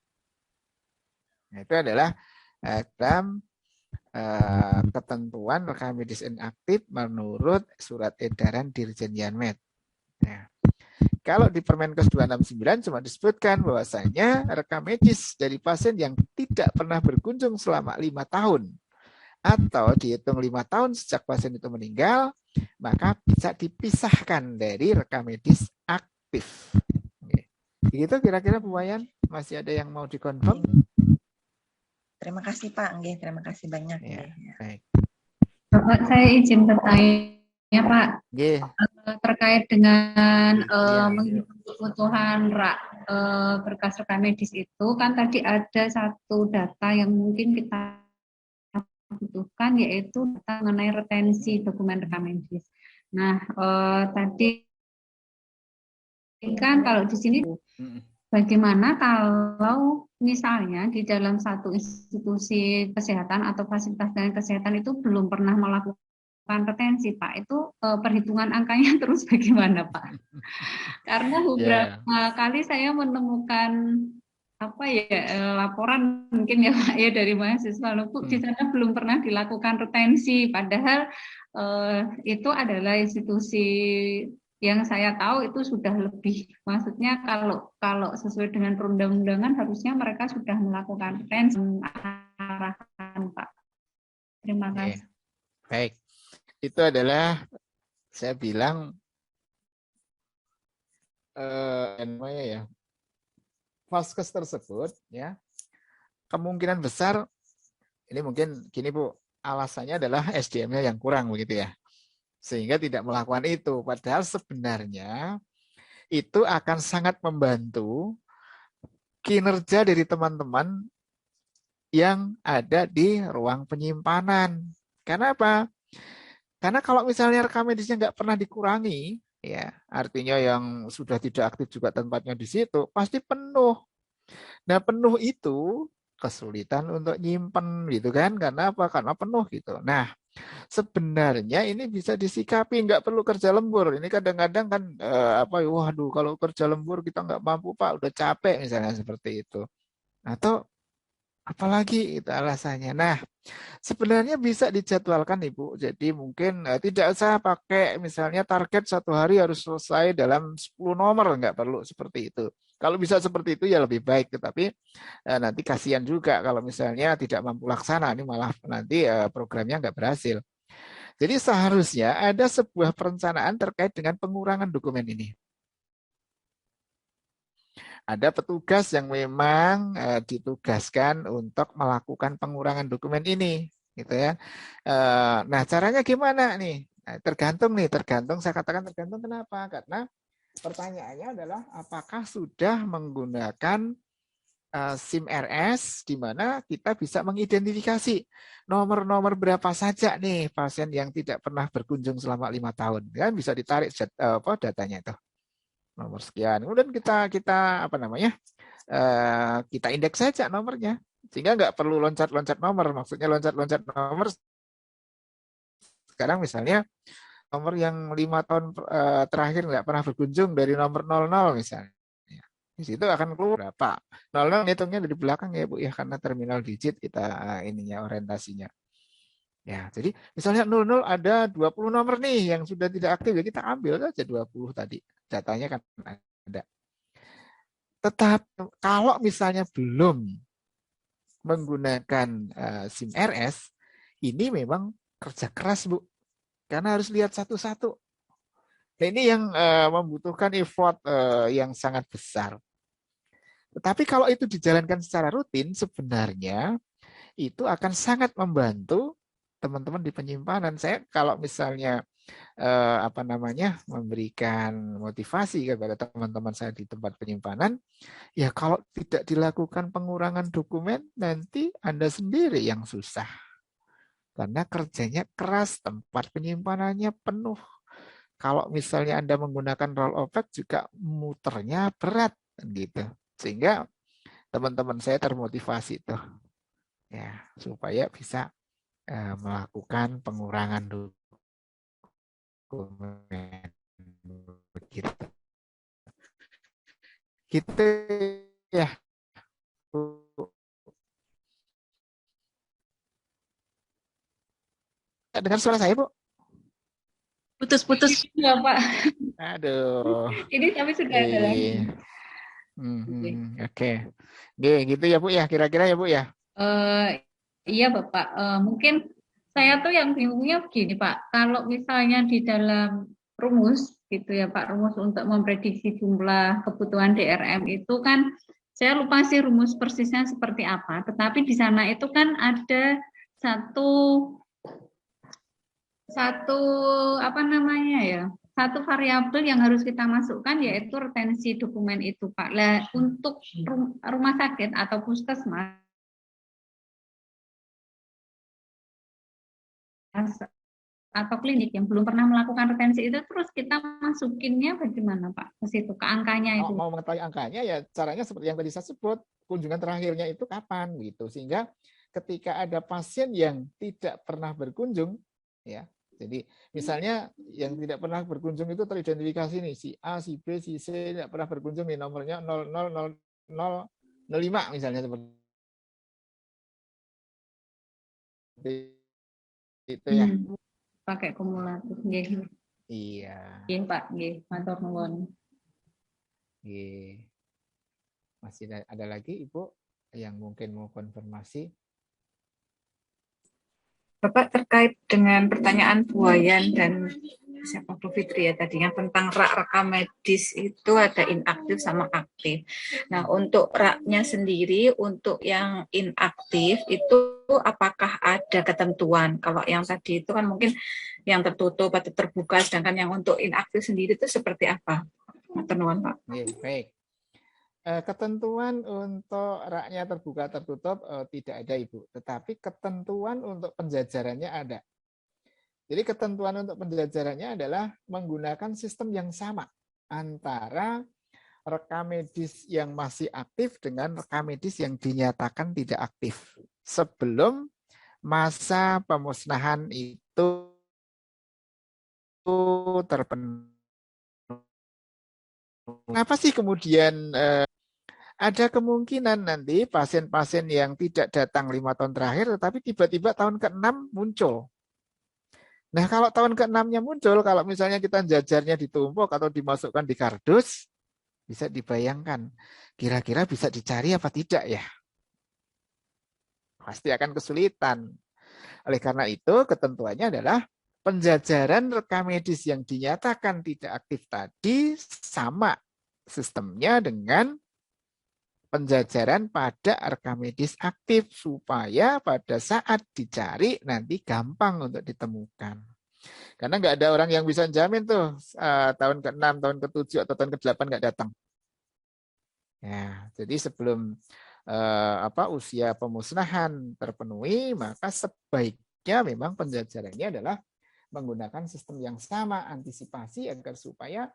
Nah, itu adalah dalam ketentuan rekam medis inaktif menurut surat edaran Dirjen Yanmed. Nah, kalau di Permenkes 269 cuma disebutkan bahwasanya rekam medis dari pasien yang tidak pernah berkunjung selama 5 tahun atau dihitung 5 tahun sejak pasien itu meninggal, maka bisa dipisahkan dari rekam medis aktif. Begitu kira-kira Bu Wayan, masih ada yang mau dikonfirm?
Terima kasih Pak, terima kasih banyak.
Ya, baik.
Bapak, saya izin bertanya Pak, terkait dengan menghitung kebutuhan berkas rekam medis itu, kan tadi ada satu data yang mungkin kita butuhkan, yaitu data mengenai retensi dokumen rekam medis. Nah, tadi kan kalau di sini bagaimana kalau misalnya di dalam satu institusi kesehatan atau fasilitas pelayanan kesehatan itu belum pernah melakukan retensi, Pak? Itu perhitungan angkanya terus bagaimana, Pak? Karena beberapa kali saya menemukan laporan mungkin ya Pak ya dari mahasiswa, di sana belum pernah dilakukan retensi, padahal itu adalah institusi yang saya tahu itu sudah lebih, maksudnya kalau sesuai dengan perundang-undangan harusnya mereka sudah melakukan retensi arahan, Pak. Terima kasih.
Baik, itu adalah saya bilang vaskes tersebut ya kemungkinan besar ini mungkin gini Bu, alasannya adalah SDM-nya yang kurang begitu ya, sehingga tidak melakukan itu. Padahal sebenarnya itu akan sangat membantu kinerja dari teman-teman yang ada di ruang penyimpanan. Karena apa? Karena kalau misalnya rekam medisnya nggak pernah dikurangi, ya artinya yang sudah tidak aktif juga tempatnya di situ, pasti penuh. Nah, penuh itu kesulitan untuk nyimpen gitu kan? Karena apa? Karena penuh gitu. Nah, sebenarnya ini bisa disikapi, nggak perlu kerja lembur. Ini kadang-kadang kan waduh kalau kerja lembur kita nggak mampu Pak, udah capek misalnya seperti itu. Atau Apalagi itu alasannya. Nah, sebenarnya bisa dijadwalkan Ibu. Jadi mungkin tidak usah pakai misalnya target 1 hari harus selesai dalam 10 nomor, nggak perlu seperti itu. Kalau bisa seperti itu ya lebih baik, tetapi nanti kasihan juga kalau misalnya tidak mampu laksana, ini malah nanti programnya nggak berhasil. Jadi seharusnya ada sebuah perencanaan terkait dengan pengurangan dokumen ini. Ada petugas yang memang ditugaskan untuk melakukan pengurangan dokumen ini, gitu ya. Nah, caranya gimana nih? Nah, tergantung saya katakan tergantung kenapa? Karena pertanyaannya adalah apakah sudah menggunakan SIM RS di mana kita bisa mengidentifikasi nomor-nomor berapa saja nih pasien yang tidak pernah berkunjung selama 5 tahun, kan bisa ditarik datanya itu. Nomor sekian, kemudian kita apa namanya kita indeks saja nomornya sehingga nggak perlu loncat-loncat nomor. Maksudnya loncat-loncat nomor sekarang misalnya nomor yang 5 tahun terakhir nggak pernah berkunjung dari nomor 00 misalnya, di situ akan keluar berapa. 00 hitungnya dari belakang ya Bu ya, karena terminal digit kita ininya orientasinya. Ya, jadi misalnya 00 ada 20 nomor nih yang sudah tidak aktif, ya kita ambil saja 20 tadi. Datanya kan ada. Tetapi kalau misalnya belum menggunakan SIM RS, ini memang kerja keras Bu, karena harus lihat satu-satu. Nah, ini yang membutuhkan effort yang sangat besar. Tetapi kalau itu dijalankan secara rutin, sebenarnya itu akan sangat membantu teman-teman di penyimpanan. Saya kalau misalnya memberikan motivasi kepada teman-teman saya di tempat penyimpanan, ya kalau tidak dilakukan pengurangan dokumen, nanti Anda sendiri yang susah. Karena kerjanya keras, tempat penyimpanannya penuh. Kalau misalnya Anda menggunakan roll of fact juga muternya berat gitu. Sehingga teman-teman saya termotivasi tuh. Ya, supaya bisa melakukan pengurangan dokumen begitu. Gitu ya. Dengar suara saya, Bu?
Putus-putus ya, Pak.
Aduh.
Ini tapi sudah ada lagi.
Oke. Gitu ya Bu ya, kira-kira ya Bu ya.
Iya Bapak, mungkin saya tuh yang bingungnya begini Pak, kalau misalnya di dalam rumus gitu ya Pak, rumus untuk memprediksi jumlah kebutuhan DRM itu kan, saya lupa sih rumus persisnya seperti apa, tetapi di sana itu kan ada satu apa namanya ya, satu variabel yang harus kita masukkan yaitu retensi dokumen itu Pak. Lah untuk rumah sakit atau puskesmas atau klinik yang belum pernah melakukan retensi itu, terus kita masukinnya bagaimana Pak ke situ, ke angkanya itu?
Mau mengetahui angkanya ya caranya seperti yang tadi saya sebut, kunjungan terakhirnya itu kapan gitu, sehingga ketika ada pasien yang tidak pernah berkunjung ya, jadi misalnya yang tidak pernah berkunjung itu teridentifikasi nih si A, si B, si C tidak pernah berkunjung nih, nomornya 000005 misalnya seperti itu ya.
Pakai kumulatif nggih.
Iya.
Nggih Pak, nggih, matur nuwun.
Nggih. Masih ada lagi Ibu yang mungkin mau konfirmasi?
Bapak terkait dengan pertanyaan Bu Wayan dan siapa Bu Fitri ya tadi yang tentang rekam medis itu ada inaktif sama aktif. Nah untuk raknya sendiri untuk yang inaktif itu apakah ada ketentuan? Kalau yang tadi itu kan mungkin yang tertutup atau terbuka, sedangkan yang untuk inaktif sendiri itu seperti apa? Ketentuan Pak.
Baik. Ketentuan untuk raknya terbuka tertutup tidak ada Ibu, tetapi ketentuan untuk penjajarannya ada. Jadi ketentuan untuk penjajarannya adalah menggunakan sistem yang sama antara rekam medis yang masih aktif dengan rekam medis yang dinyatakan tidak aktif sebelum masa pemusnahan itu terpenuhi. Kenapa sih kemudian Ada kemungkinan nanti pasien-pasien yang tidak datang 5 tahun terakhir, tetapi tiba-tiba tahun ke-6 muncul. Nah, kalau tahun ke-6-nya muncul, kalau misalnya kita jajarnya ditumpuk atau dimasukkan di kardus, bisa dibayangkan, kira-kira bisa dicari apa tidak ya? Pasti akan kesulitan. Oleh karena itu, ketentuannya adalah penjajaran rekam medis yang dinyatakan tidak aktif tadi sama sistemnya dengan penjajaran pada rekam medis aktif supaya pada saat dicari nanti gampang untuk ditemukan. Karena nggak ada orang yang bisa jamin tuh tahun ke-6, tahun ke-7 atau tahun ke-8 nggak datang. Ya, jadi sebelum usia pemusnahan terpenuhi, maka sebaiknya memang penjajarannya adalah menggunakan sistem yang sama, antisipasi agar supaya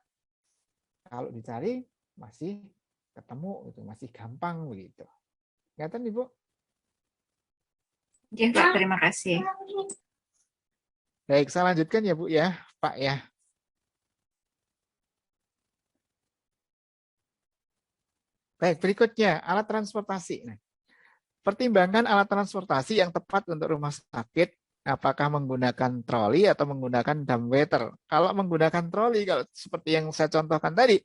kalau dicari masih ketemu, itu masih gampang begitu. Ngatan Ibu?
Ya, Pak, terima kasih.
Baik, saya lanjutkan ya Bu ya, Pak ya. Baik, berikutnya alat transportasi. Nah, pertimbangkan alat transportasi yang tepat untuk rumah sakit, apakah menggunakan troli atau menggunakan dumbwaiter. Kalau menggunakan troli, kalau seperti yang saya contohkan tadi,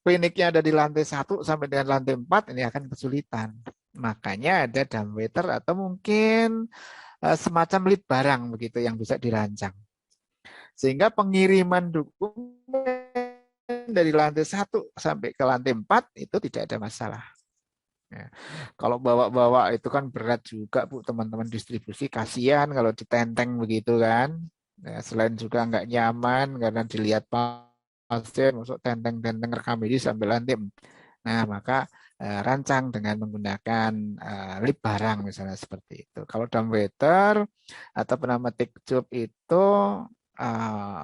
kliniknya ada di lantai 1 sampai dengan lantai 4, ini akan kesulitan. Makanya ada dumbwaiter atau mungkin semacam lift barang begitu yang bisa dirancang. Sehingga pengiriman dokumen dari lantai 1 sampai ke lantai 4 itu tidak ada masalah. Ya. Kalau bawa-bawa itu kan berat juga Bu, teman-teman distribusi, kasihan kalau ditenteng begitu kan. Ya, selain juga nggak nyaman karena dilihat pasien masuk tenteng-tenteng rekam medis sampai lantai. Nah, maka rancang dengan menggunakan lip barang misalnya seperti itu. Kalau dumbwaiter atau pneumatic tube itu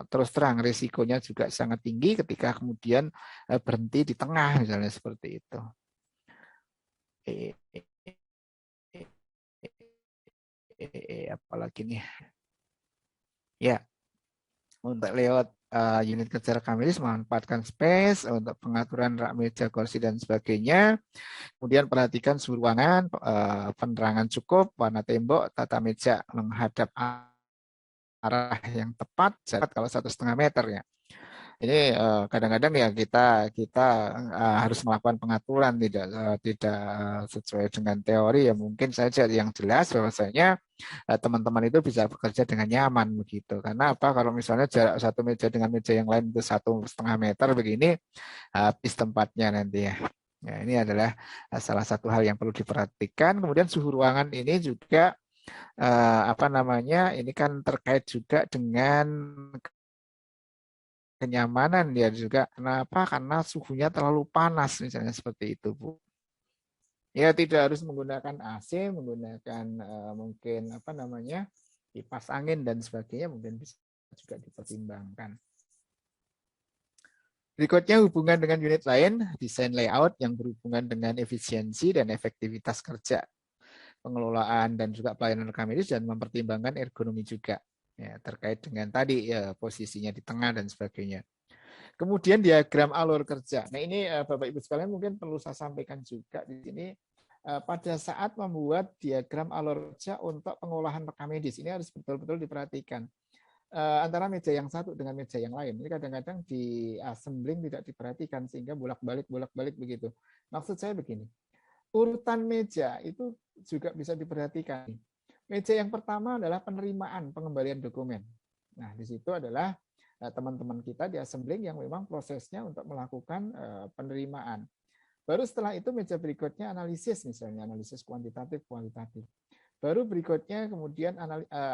terus terang risikonya juga sangat tinggi ketika kemudian berhenti di tengah misalnya seperti itu. Apalagi nih ya, untuk lewat unit kerja rekam medis memanfaatkan space untuk pengaturan rak meja, kursi dan sebagainya. Kemudian perhatikan suhu ruangan, penerangan cukup, warna tembok, tata meja menghadap arah yang tepat kalau 1,5 meter ya. Ini kadang-kadang ya kita harus melakukan pengaturan tidak sesuai dengan teori ya, mungkin saja yang jelas bahwasanya teman-teman itu bisa bekerja dengan nyaman begitu. Karena apa? Kalau misalnya jarak satu meja dengan meja yang lain itu 1,5 meter begini, habis tempatnya nanti ya. Ya, ini adalah salah satu hal yang perlu diperhatikan. Kemudian suhu ruangan ini juga ini kan terkait juga dengan kenyamanan dia juga. Kenapa? Karena suhunya terlalu panas misalnya seperti itu, Bu. Ya, tidak harus menggunakan AC, menggunakan mungkin kipas angin dan sebagainya, mungkin bisa juga dipertimbangkan. Berikutnya hubungan dengan unit lain, desain layout yang berhubungan dengan efisiensi dan efektivitas kerja, pengelolaan dan juga pelayanan rekam medis, dan mempertimbangkan ergonomi juga. Ya, terkait dengan tadi ya posisinya di tengah dan sebagainya. Kemudian diagram alur kerja. Nah, ini Bapak Ibu sekalian mungkin perlu saya sampaikan juga di sini pada saat membuat diagram alur kerja untuk pengolahan rekam medis, ini harus betul-betul diperhatikan antara meja yang satu dengan meja yang lain. Ini kadang-kadang di assembling tidak diperhatikan sehingga bolak-balik begitu. Maksud saya begini, urutan meja itu juga bisa diperhatikan. Meja yang pertama adalah penerimaan pengembalian dokumen. Nah, di situ adalah teman-teman kita di assembling yang memang prosesnya untuk melakukan penerimaan. Baru setelah itu meja berikutnya analisis, misalnya analisis kuantitatif. Baru berikutnya kemudian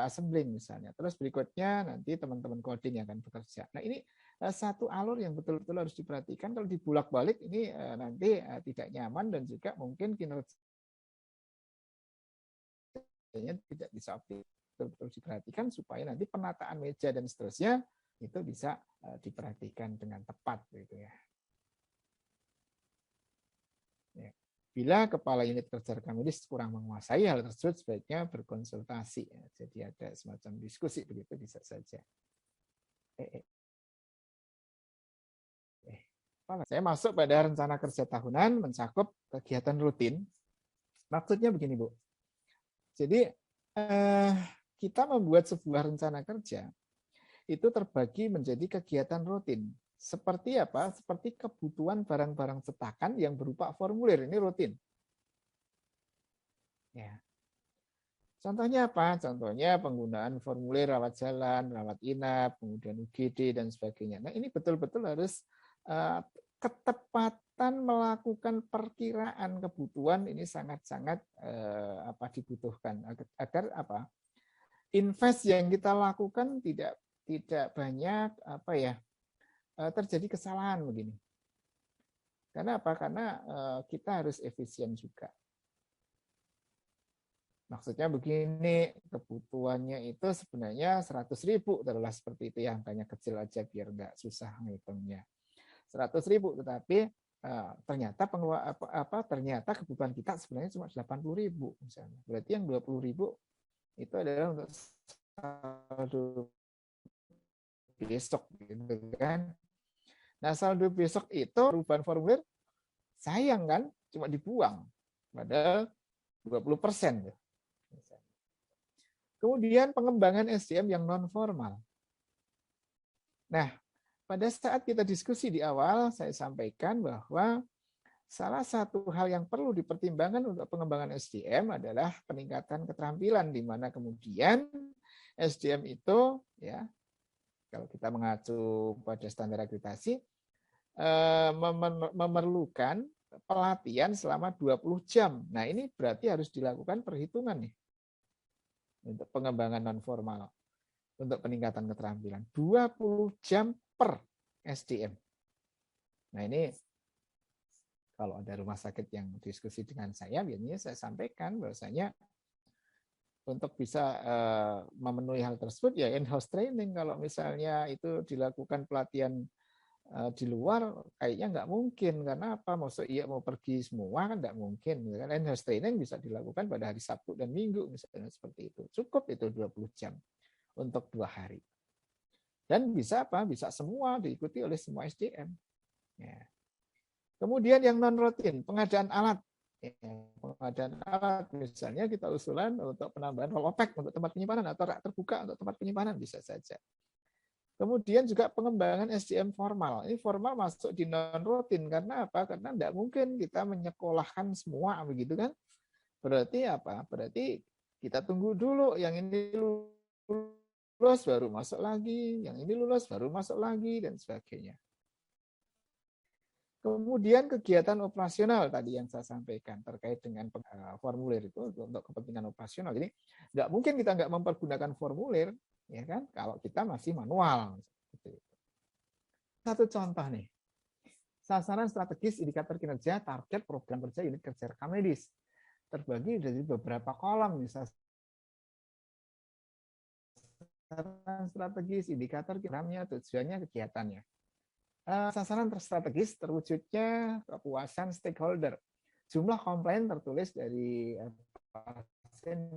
assembling misalnya. Terus berikutnya nanti teman-teman coding yang akan bekerja. Nah, ini satu alur yang betul-betul harus diperhatikan. Kalau dibulak-balik ini nanti tidak nyaman dan juga mungkin kinerjanya tidak bisa optimal. Betul-betul diperhatikan supaya nanti penataan meja dan seterusnya itu bisa diperhatikan dengan tepat gitu ya. Bila kepala unit kerja rekam medis kurang menguasai hal tersebut, sebaiknya berkonsultasi. Jadi ada semacam diskusi begitu bisa saja. Saya masuk pada rencana kerja tahunan mencakup kegiatan rutin. Maksudnya begini, Bu. Jadi kita membuat sebuah rencana kerja itu terbagi menjadi kegiatan rutin. Seperti apa? Seperti kebutuhan barang-barang cetakan yang berupa formulir. Ini rutin. Ya. Contohnya apa? Contohnya penggunaan formulir rawat jalan, rawat inap, kemudian UGD dan sebagainya. Nah, ini betul-betul harus ketepatan melakukan perkiraan kebutuhan ini sangat-sangat dibutuhkan agar apa? Invest yang kita lakukan tidak banyak terjadi kesalahan begini. Karena apa? Karena kita harus efisien juga. Maksudnya begini, kebutuhannya itu sebenarnya 100.000, taruhlah seperti itu ya, angkanya kecil aja biar nggak susah ngitungnya. 100.000, tetapi ternyata ternyata kebutuhan kita sebenarnya cuma 80.000 misalnya. Berarti yang 20.000 itu adalah untuk saldo besok gitu kan. Nah, saldo besok itu perubahan formulir sayang kan, cuma dibuang. Padahal 20%. Kemudian pengembangan SDM yang non formal. Nah, pada saat kita diskusi di awal, saya sampaikan bahwa salah satu hal yang perlu dipertimbangkan untuk pengembangan SDM adalah peningkatan keterampilan, di mana kemudian SDM itu, ya, kalau kita mengacu pada standar akreditasi, memerlukan pelatihan selama 20 jam. Nah, ini berarti harus dilakukan perhitungan nih untuk pengembangan non formal, untuk peningkatan keterampilan. 20 jam per SDM. Nah, ini kalau ada rumah sakit yang diskusi dengan saya, biasanya saya sampaikan bahwasanya untuk bisa memenuhi hal tersebut ya in-house training. Kalau misalnya itu dilakukan pelatihan di luar, kayaknya nggak mungkin. Karena apa? Maksud iya mau pergi semua kan nggak mungkin. In-house training bisa dilakukan pada hari Sabtu dan Minggu misalnya seperti itu. Cukup itu 20 jam untuk 2 hari. Dan bisa apa? Bisa semua diikuti oleh semua SDM. Ya. Kemudian yang non rutin, pengadaan alat. Pengadaan alat, misalnya kita usulan untuk penambahan roll pack untuk tempat penyimpanan atau rak terbuka untuk tempat penyimpanan bisa saja. Kemudian juga pengembangan SDM formal. Ini formal masuk di non rutin karena apa? Karena tidak mungkin kita menyekolahkan semua begitu kan? Berarti apa? Berarti kita tunggu dulu yang ini lulus baru masuk lagi, yang ini lulus baru masuk lagi dan sebagainya. Kemudian kegiatan operasional tadi yang saya sampaikan terkait dengan formulir itu untuk kepentingan operasional. Jadi nggak mungkin kita nggak mempergunakan formulir, ya kan? Kalau kita masih manual. Satu contoh nih, sasaran strategis indikator kinerja target program kerja unit kerja rekam medis terbagi dari beberapa kolom, misalnya sasaran strategis indikator kinerjanya, tujuannya, kegiatannya. Sasaran strategis terwujudnya kepuasan stakeholder. Jumlah komplain tertulis dari pasien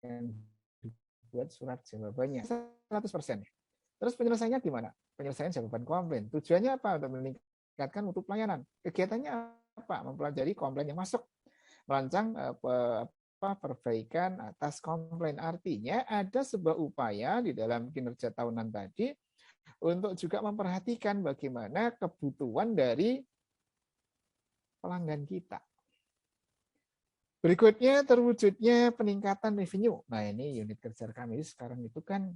yang dibuat surat jawabannya 100%. Terus penyelesaiannya gimana? Penyelesaian jawaban komplain. Tujuannya apa? Untuk meningkatkan mutu pelayanan. Kegiatannya apa? Mempelajari komplain yang masuk. Merancang perbaikan atas komplain. Artinya ada sebuah upaya di dalam kinerja tahunan tadi untuk juga memperhatikan bagaimana kebutuhan dari pelanggan kita. Berikutnya terwujudnya peningkatan revenue. Nah, ini unit kerja kami sekarang itu kan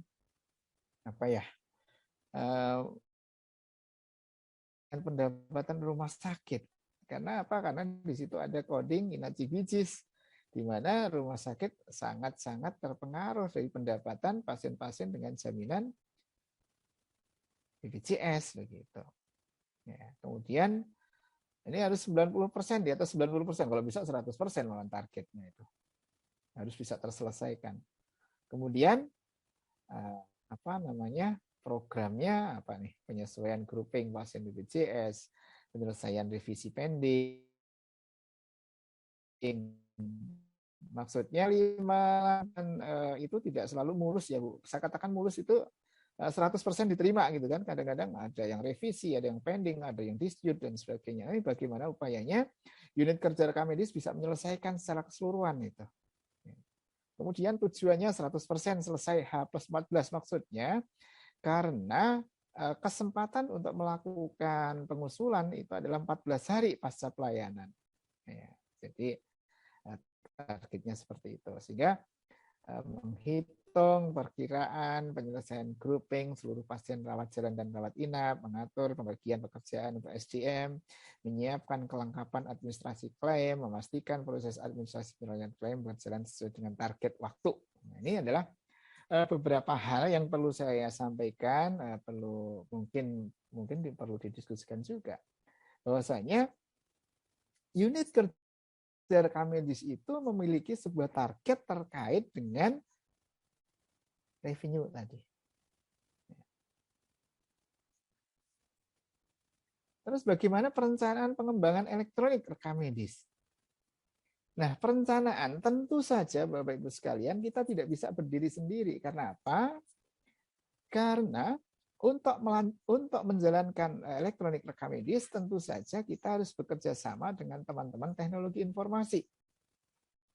apa ya? Pendapatan rumah sakit. Karena apa? Karena di situ ada coding INACI-BIJIS, di mana rumah sakit sangat-sangat terpengaruh dari pendapatan pasien-pasien dengan jaminan BPJS begitu. Ya, kemudian ini harus 90%, di atas 90%, kalau bisa 100% malah targetnya itu. Harus bisa terselesaikan. Kemudian programnya apa nih? Penyesuaian grouping pasien BPJS, penyelesaian revisi pending. Maksudnya 5 itu tidak selalu mulus ya, Bu. Saya katakan mulus itu 100% diterima gitu kan. Kadang-kadang ada yang revisi, ada yang pending, ada yang dispute dan sebagainya. Ini bagaimana upayanya unit kerja rekam medis bisa menyelesaikan secara keseluruhan itu. Kemudian tujuannya 100% selesai H+14 maksudnya karena kesempatan untuk melakukan pengusulan itu adalah 14 hari pasca pelayanan. Ya, jadi targetnya seperti itu. Sehingga menghitung perkiraan penyelesaian grouping seluruh pasien rawat jalan dan rawat inap, mengatur pembagian pekerjaan untuk SDM, menyiapkan kelengkapan administrasi klaim, memastikan proses administrasi penilaian klaim berjalan sesuai dengan target waktu. Nah, ini adalah beberapa hal yang perlu saya sampaikan, mungkin perlu didiskusikan juga. Bahwasanya unit kerja rekam medis itu memiliki sebuah target terkait dengan revenue tadi. Terus bagaimana perencanaan pengembangan elektronik rekam medis? Nah, perencanaan tentu saja Bapak Ibu sekalian kita tidak bisa berdiri sendiri. Karena apa? Karena untuk menjalankan elektronik rekam medis tentu saja kita harus bekerja sama dengan teman-teman teknologi informasi.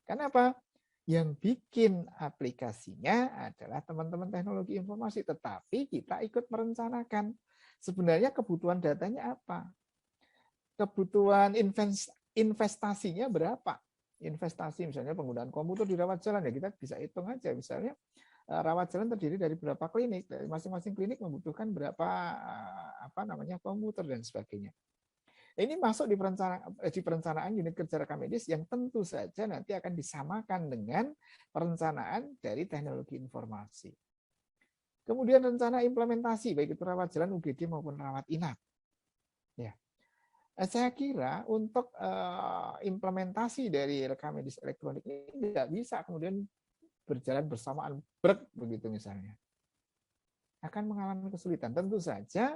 Kenapa? Yang bikin aplikasinya adalah teman-teman teknologi informasi, tetapi kita ikut merencanakan sebenarnya kebutuhan datanya apa, kebutuhan investasinya berapa. Investasi misalnya penggunaan komputer di rawat jalan, ya kita bisa hitung aja misalnya rawat jalan terdiri dari berapa klinik, dari masing-masing klinik membutuhkan berapa komputer dan sebagainya. Ini masuk di perencanaan unit kerja rekam medis yang tentu saja nanti akan disamakan dengan perencanaan dari teknologi informasi. Kemudian rencana implementasi baik itu rawat jalan UGD maupun rawat inap. Ya. Saya kira untuk implementasi dari rekam medis elektronik ini tidak bisa kemudian berjalan bersamaan begitu misalnya. Akan mengalami kesulitan. Tentu saja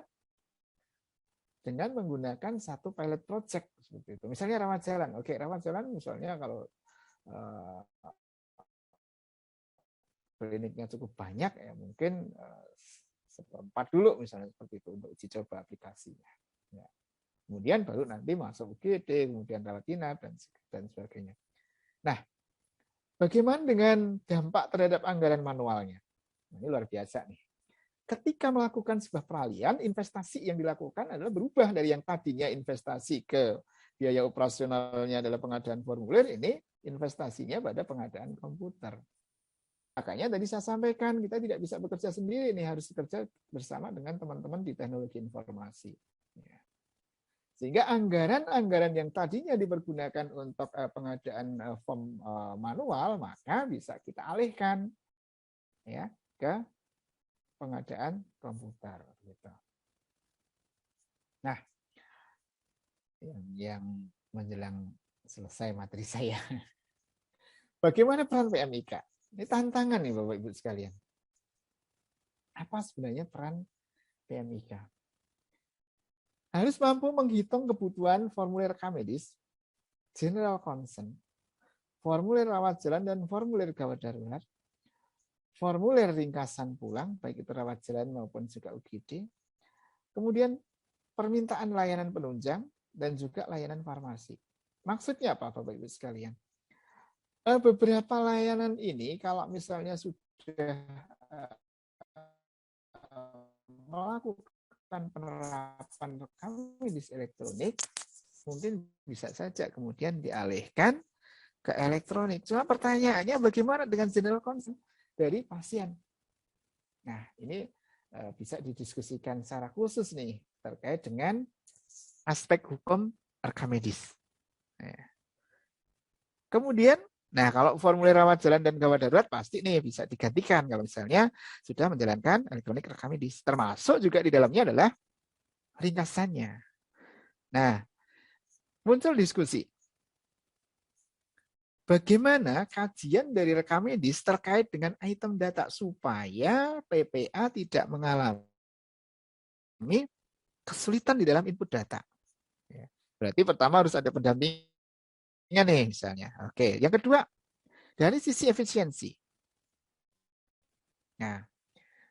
dengan menggunakan satu pilot project seperti itu. Misalnya rawat jalan. Oke, rawat jalan misalnya kalau kliniknya cukup banyak ya mungkin 1/4 dulu misalnya seperti itu untuk uji coba aplikasinya. Ya. Kemudian baru nanti masuk UGD, kemudian rawat inap dan sebagainya. Nah, bagaimana dengan dampak terhadap anggaran manualnya? Nah, ini luar biasa nih. Ketika melakukan sebuah peralihan, investasi yang dilakukan adalah berubah dari yang tadinya investasi ke biaya operasionalnya adalah pengadaan formulir, ini investasinya pada pengadaan komputer. Makanya tadi saya sampaikan, kita tidak bisa bekerja sendiri, ini harus bekerja bersama dengan teman-teman di teknologi informasi. Sehingga anggaran-anggaran yang tadinya dipergunakan untuk pengadaan form manual, maka bisa kita alihkan ya ke pengadaan komputer. Gitu. Nah, yang menjelang selesai materi saya, bagaimana peran PMIK? Ini tantangan nih Bapak Ibu sekalian. Apa sebenarnya peran PMIK? Harus mampu menghitung kebutuhan formulir rekam medis, general concern, formulir rawat jalan dan formulir gawat darurat, formulir ringkasan pulang, baik itu rawat jalan maupun juga UGD, kemudian permintaan layanan penunjang, dan juga layanan farmasi. Maksudnya apa Bapak Ibu sekalian? Beberapa layanan ini kalau misalnya sudah melakukan penerapan rekam medis elektronik, mungkin bisa saja kemudian dialihkan ke elektronik. Cuma pertanyaannya bagaimana dengan general concern dari pasien? Nah, ini bisa didiskusikan secara khusus nih terkait dengan aspek hukum rekam medis. Kemudian, nah kalau formulir rawat jalan dan gawat darurat pasti nih bisa digantikan kalau misalnya sudah menjalankan elektronik rekam medis. Termasuk juga di dalamnya adalah ringkasannya. Nah, muncul diskusi. Bagaimana kajian dari rekam medis terkait dengan item data supaya PPA tidak mengalami kesulitan di dalam input data. Berarti pertama harus ada pendampingan nih misalnya. Oke, yang kedua dari sisi efisiensi. Nah,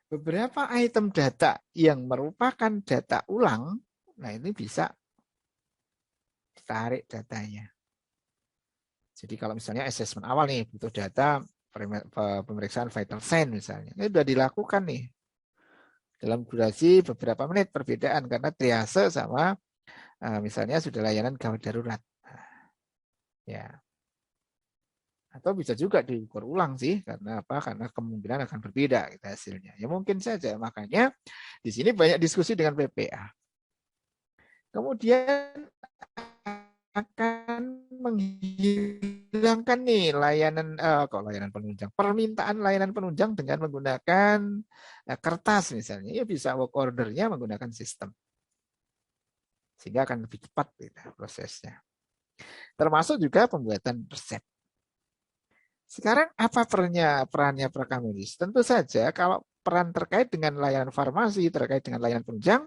beberapa item data yang merupakan data ulang, nah ini bisa ditarik datanya. Jadi kalau misalnya assessment awal nih butuh data pemeriksaan vital sign misalnya, ini sudah dilakukan nih dalam durasi beberapa menit, perbedaan karena triase sama misalnya sudah layanan gawat darurat. Ya. Atau bisa juga diukur ulang sih, karena apa? Karena kemungkinan akan berbeda gitu hasilnya. Ya mungkin saja, makanya di sini banyak diskusi dengan PPA. Kemudian akan menghilangkan nih layanan penunjang, permintaan layanan penunjang dengan menggunakan kertas misalnya. Ya bisa work ordernya menggunakan sistem, sehingga akan lebih cepat gitu, prosesnya. Termasuk juga pembuatan resep. Sekarang apa perannya prakamedis? Tentu saja kalau peran terkait dengan layanan farmasi, terkait dengan layanan penunjang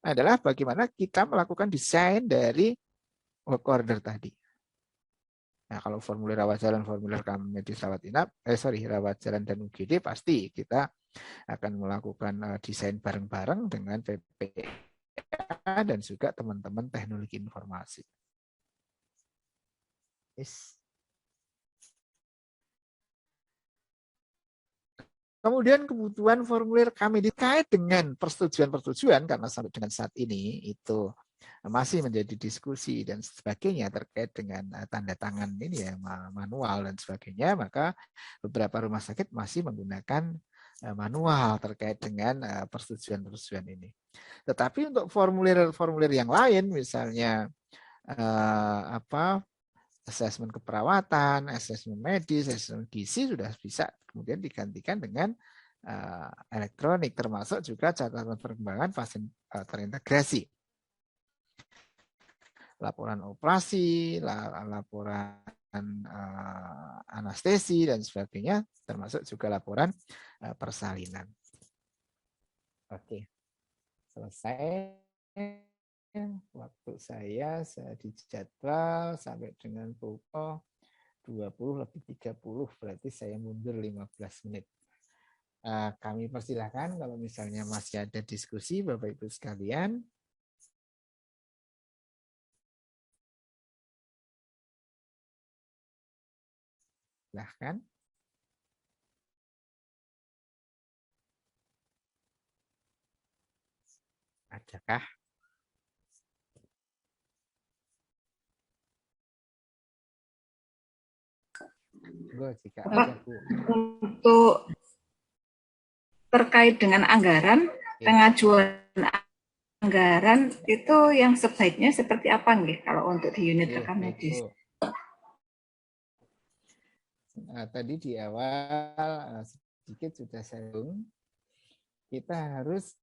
adalah bagaimana kita melakukan desain dari work order tadi. Nah, kalau formulir rawat jalan, formulir prakamedis rawat inap, rawat jalan dan UGD pasti kita akan melakukan desain bareng-bareng dengan PPA dan juga teman-teman teknologi informasi. Kemudian kebutuhan formulir kami terkait dengan persetujuan-persetujuan, karena sampai dengan saat ini itu masih menjadi diskusi dan sebagainya terkait dengan tanda tangan ini ya, manual dan sebagainya, maka beberapa rumah sakit masih menggunakan manual terkait dengan persetujuan-persetujuan ini. Tetapi untuk formulir-formulir yang lain, misalnya asesmen keperawatan, asesmen medis, asesmen gizi sudah bisa kemudian digantikan dengan elektronik, termasuk juga catatan perkembangan pasien terintegrasi. Laporan operasi, laporan anestesi dan sebagainya, termasuk juga laporan persalinan. Oke, selesai. Waktu saya dijadwal sampai dengan pukul 20:30, berarti saya mundur 15 menit. Kami persilahkan kalau misalnya masih ada diskusi Bapak Ibu sekalian. Silahkan. Adakah?
Untuk terkait dengan anggaran, pengajuan anggaran itu yang sebaiknya seperti apa nih kalau untuk di unit rekam medis?
Tadi di awal sedikit sudah singgung, kita harus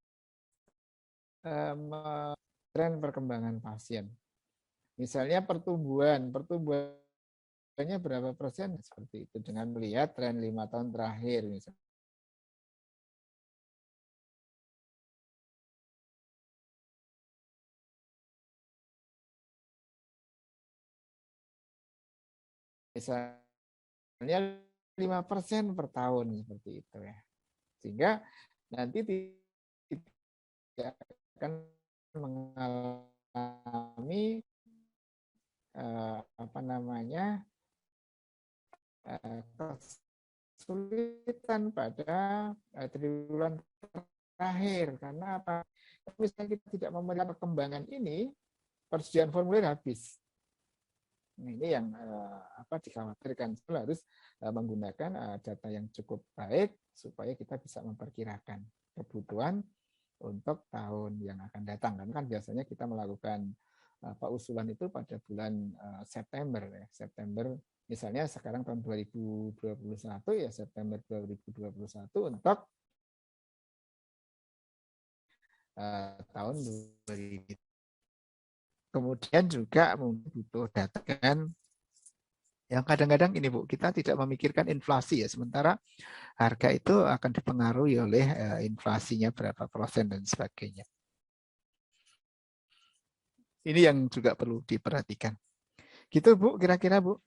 tren perkembangan pasien. Misalnya pertumbuhannya berapa persen, seperti itu dengan melihat tren 5 tahun terakhir misalnya. Misalnya 5% per tahun seperti itu ya. Sehingga nanti tidak akan mengalami kesulitan pada triwulan terakhir. Karena apa? Misalnya kita tidak memelihara perkembangan ini, persediaan formulir habis. Nah, ini yang dikhawatirkan. Harus menggunakan data yang cukup baik supaya kita bisa memperkirakan kebutuhan untuk tahun yang akan datang. Kan biasanya kita melakukan usulan itu pada bulan September ya. September misalnya sekarang tahun 2021 ya, September 2021 untuk tahun 2020. Kemudian juga butuh data kan yang kadang-kadang ini Bu, kita tidak memikirkan inflasi ya, sementara harga itu akan dipengaruhi oleh inflasinya berapa persen dan sebagainya. Ini yang juga perlu diperhatikan. Gitu Bu, kira-kira Bu.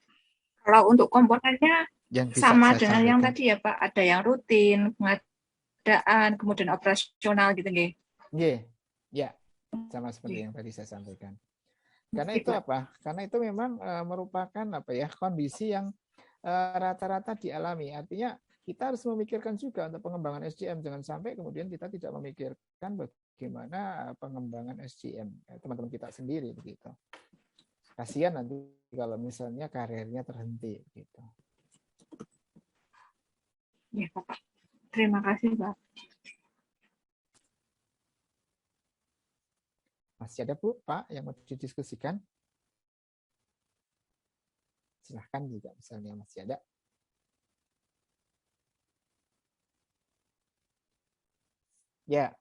Kalau untuk komponennya
yang
sama dengan yang tadi ya Pak, ada yang rutin, ada pengadaan, kemudian operasional gitu nggih.
Nggih. Ya, sama seperti yang tadi saya sampaikan. Karena itu apa? Karena itu memang merupakan apa ya, kondisi yang rata-rata dialami. Artinya kita harus memikirkan juga untuk pengembangan SDM, jangan sampai kemudian kita tidak memikirkan bagaimana pengembangan SDM teman-teman kita sendiri begitu. Kasihan nanti kalau misalnya karirnya terhenti gitu.
Ya, Pak. Terima kasih, Pak.
Masih ada Bu, Pak, yang mau didiskusikan? Silahkan juga misalnya masih ada. Ya,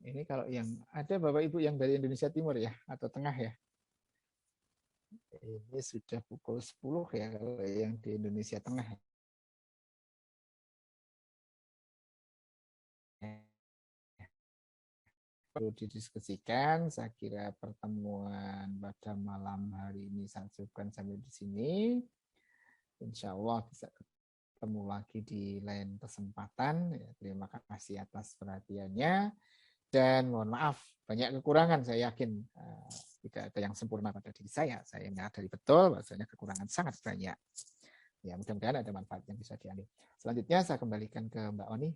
ini kalau yang ada Bapak Ibu yang dari Indonesia Timur ya, atau Tengah ya. Ini sudah pukul 10 ya kalau yang di Indonesia Tengah. Perlu didiskusikan. Saya kira pertemuan pada malam hari ini saya cukupkan sampai di sini. Insya Allah bisa ketemu lagi di lain kesempatan. Ya, terima kasih atas perhatiannya. Dan mohon maaf, banyak kekurangan. Saya yakin tidak ada yang sempurna pada diri saya. Saya menyadari betul bahwasanya kekurangan sangat banyak. Ya, mudah-mudahan ada manfaat yang bisa diambil. Selanjutnya saya kembalikan ke Mbak Oni.